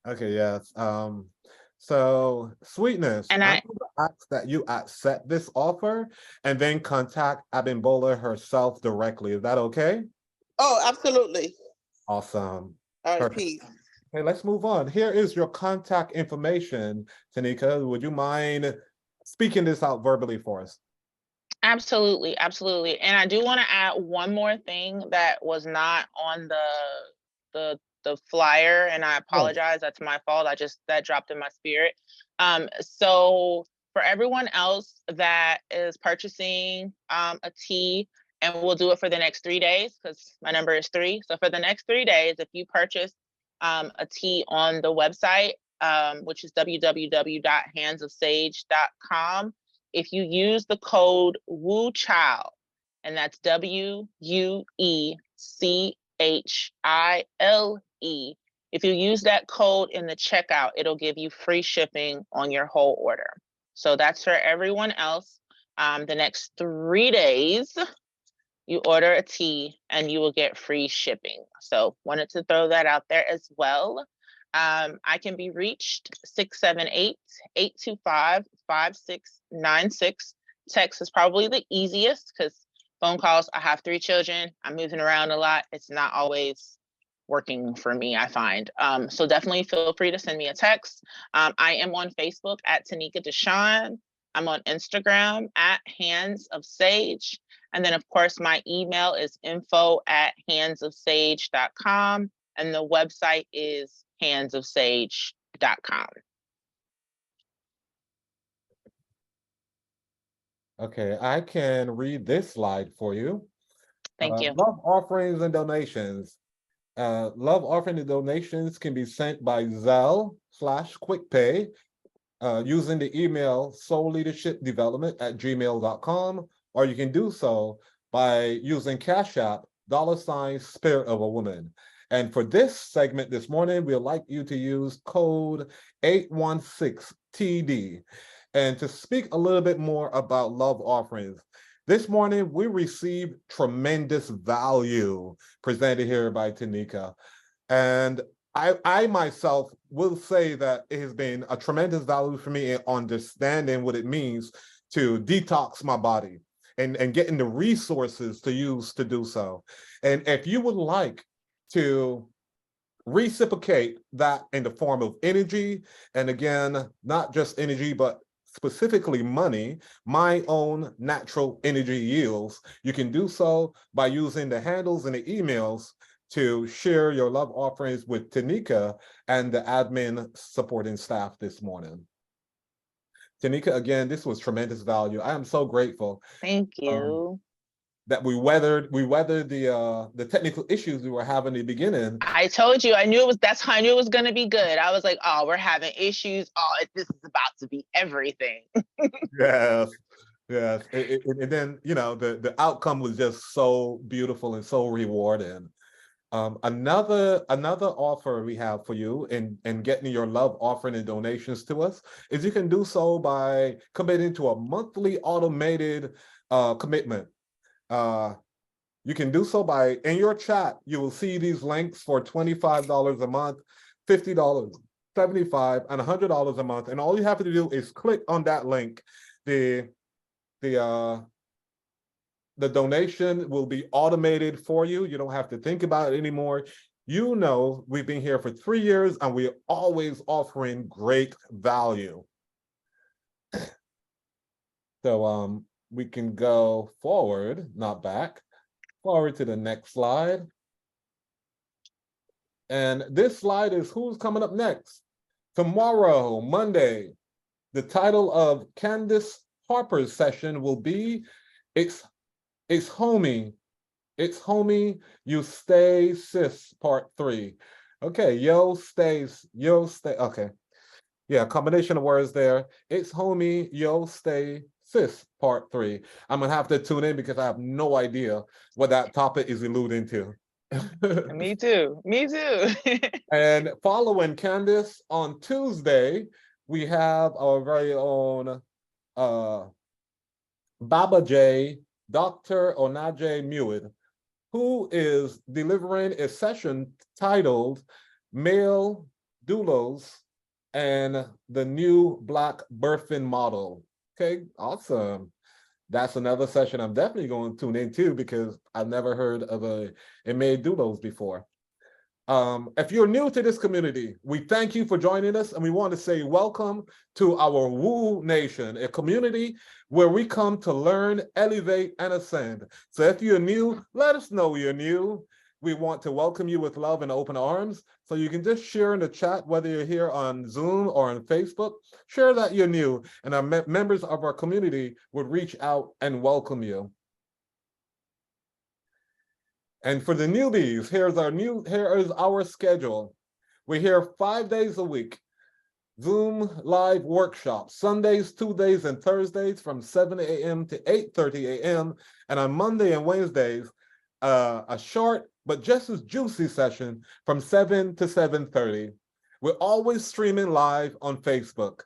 Okay, yes. So Sweetness, And I'm going to ask that you accept this offer and then contact Abimbola herself directly. Is that okay? Oh, absolutely. Awesome. All right, Perfect. peace. Okay, let's move on. Here is your contact information. Tanika, would you mind speaking this out verbally for us? Absolutely. And I do want to add one more thing that was not on the flyer, and I apologize. That's my fault. That dropped in my spirit. So for everyone else that is purchasing a tea, and we'll do it for the next 3 days because my number is 3. So for the next 3 days, if you purchase a tea on the website, which is www.handsofsage.com, if you use the code WUCHILD, and that's WUECHILE, if you use that code in the checkout, it'll give you free shipping on your whole order. So that's for everyone else. The next 3 days, you order a tea and you will get free shipping. So wanted to throw that out there as well. I can be reached 678-825-5696. Text is probably the easiest because phone calls, I have 3 children. I'm moving around a lot. It's not always working for me, I find. So definitely feel free to send me a text. I am on Facebook at Taeneka DaSean. I'm on Instagram at Hands of Sage. And then of course, my email is info@handsofsage.com. And the website is handsofsage.com. Okay, I can read this slide for you. Thank you. Love offerings and donations. Love offering and donations can be sent by Zelle/QuickPay using the email soulleadershipdevelopment@gmail.com, or you can do so by using Cash App $Spirit of a Woman. And for this segment this morning, we'd like you to use code 816TD. And to speak a little bit more about love offerings, this morning we received tremendous value presented here by Taeneka. And I myself will say that it has been a tremendous value for me in understanding what it means to detox my body and getting the resources to use to do so. And if you would like to reciprocate that in the form of energy, and again, not just energy, but specifically money, my own natural energy yields, you can do so by using the handles and the emails to share your love offerings with Taeneka and the admin supporting staff this morning. Taeneka, again, this was tremendous value. I am so grateful. Thank you. that we weathered the technical issues we were having in the beginning. I told you, I knew it was, that's how I knew it was going to be good. I was like, oh, we're having issues. Oh, this is about to be everything. Yes, yes. And then, you know, the outcome was just so beautiful and so rewarding. Another offer we have for you in getting your love offering and donations to us is you can do so by committing to a monthly automated commitment. You can do so by, in your chat, you will see these links for $25 a month, $50, $75, and $100 a month. And all you have to do is click on that link. The donation will be automated for you. You don't have to think about it anymore. You know, we've been here for 3 years and we're always offering great value. So we can go forward, not back, forward to the next slide. And this slide is who's coming up next. Tomorrow, Monday, the title of Candace Harper's session will be It's Homie, You Stay Sis, Part 3. Okay, yo stay, okay. Yeah, combination of words there. It's Homie, Yo Stay Sis, Part 3. I'm gonna have to tune in because I have no idea what that topic is alluding to. Me too, me too. And following Candace on Tuesday, we have our very own Baba J, Dr. Onaje Mewid, who is delivering a session titled Male Doulos and the New Black Birthing Model. Okay, awesome. That's another session I'm definitely going to tune into because I've never heard of a male doulos before. If you're new to this community, we thank you for joining us, and we want to say welcome to our Woo Nation, a community where we come to learn, elevate, and ascend. So if you're new, let us know you're new. We want to welcome you with love and open arms. So you can just share in the chat, whether you're here on Zoom or on Facebook, share that you're new, and our members of our community would reach out and welcome you. And for the newbies, here is our schedule. We're here 5 days a week. Zoom live workshops, Sundays, Tuesdays, and Thursdays from 7 a.m. to 8:30 a.m. And on Monday and Wednesdays, a short but just as juicy session from 7 to 7:30. We're always streaming live on Facebook.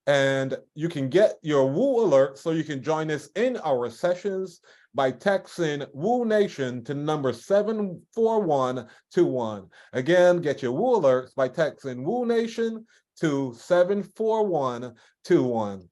And you can get your Woo alert so you can join us in our sessions by texting Woo Nation to number 74121. Again, get your Woo alerts by texting Woo Nation to 74121.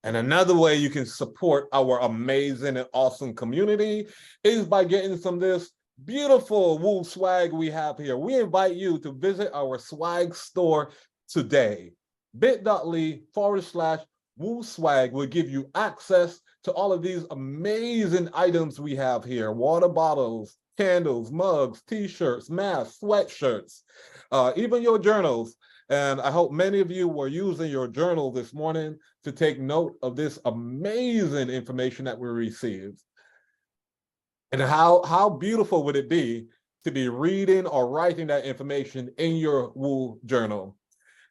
And another way you can support our amazing and awesome community is by getting some of this beautiful Woo swag we have here. We invite you to visit our swag store today. bit.ly/Woo swag will give you access to all of these amazing items we have here. Water bottles, candles, mugs, t-shirts, masks, sweatshirts, even your journals. And I hope many of you were using your journal this morning to take note of this amazing information that we received. And how beautiful would it be to be reading or writing that information in your Woo journal?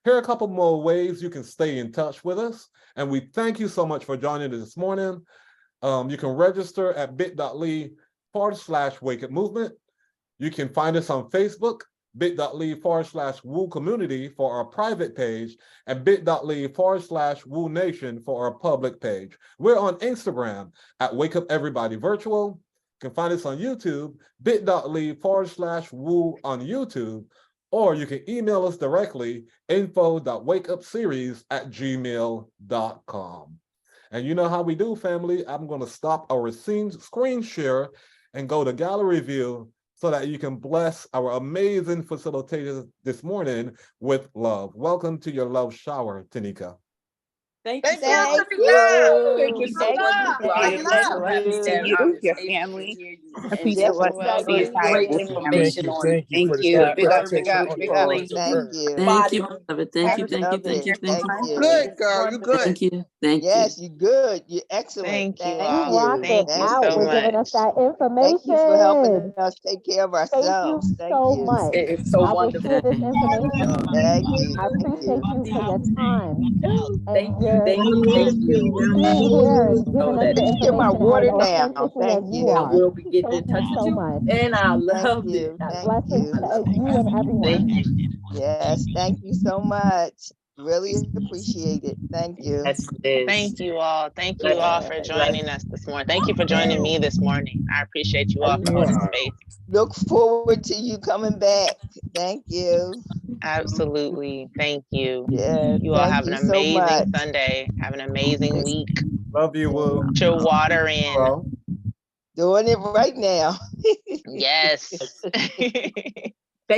Here are a couple more ways you can stay in touch with us. And we thank you so much for joining us this morning. You can register at bit.ly/Wake Up Movement. You can find us on Facebook, bit.ly/Woo Community for our private page, and bit.ly/Woo Nation for our public page. We're on Instagram at Wake Up Everybody Virtual. You can find us on YouTube, bit.ly/Woo on YouTube, or you can email us directly, info.wakeupseries@gmail.com. And you know how we do, family. I'm going to stop our screen share and go to gallery view so that you can bless our amazing facilitators this morning with love. Welcome to your love shower, Taeneka. Thank you so Thank much. you. It was so Thank wonderful. you. I Thank am you. so Thank happy you. that you, I was your able to family. hear you I and appreciate Yes, what some thank being great, you. inside great your Yes. family. information on Thank you for Thank the you. spirit Big up, practice big herbs up, on and big up. Tomorrow's healing Thank return. you. Thank you, body. beloved. Thank you, thank you, Love thank it. you, thank Thank you, You you. good, girl. You good. thank you, thank you. Yes, you're good. You're excellent. Thank you Thank You all. rock you. it Thank you Thank out so with you. giving us much. that Thank you for helping information. us take care of Thank you ourselves. Thank so you. much. It is so I will share wonderful. this Okay. information. Thank you. I Thank appreciate you. you for your time Thank and you, your thank you, thank being here you. and Know giving us that the Let me get my information as water now. authentically as Thank you I you. are. will be getting in Thank touch you with so you, much. and I Thank loved it. you. Thank Blessings you. I to love it. you and Thank everyone. you. Yes, thank you so much. Really appreciate it. Thank you. Yes, it is. Thank you all. Thank you all Bless, for bless. joining us this morning. Thank you for joining me this morning. I appreciate you all I for holding space. look forward to you coming back. Thank you. Absolutely. Thank you. Yeah, You all thank have an you so amazing much. Sunday. Have an amazing week. Love you, Yeah, Woo. Put your water in. Well. doing it right now. Yes.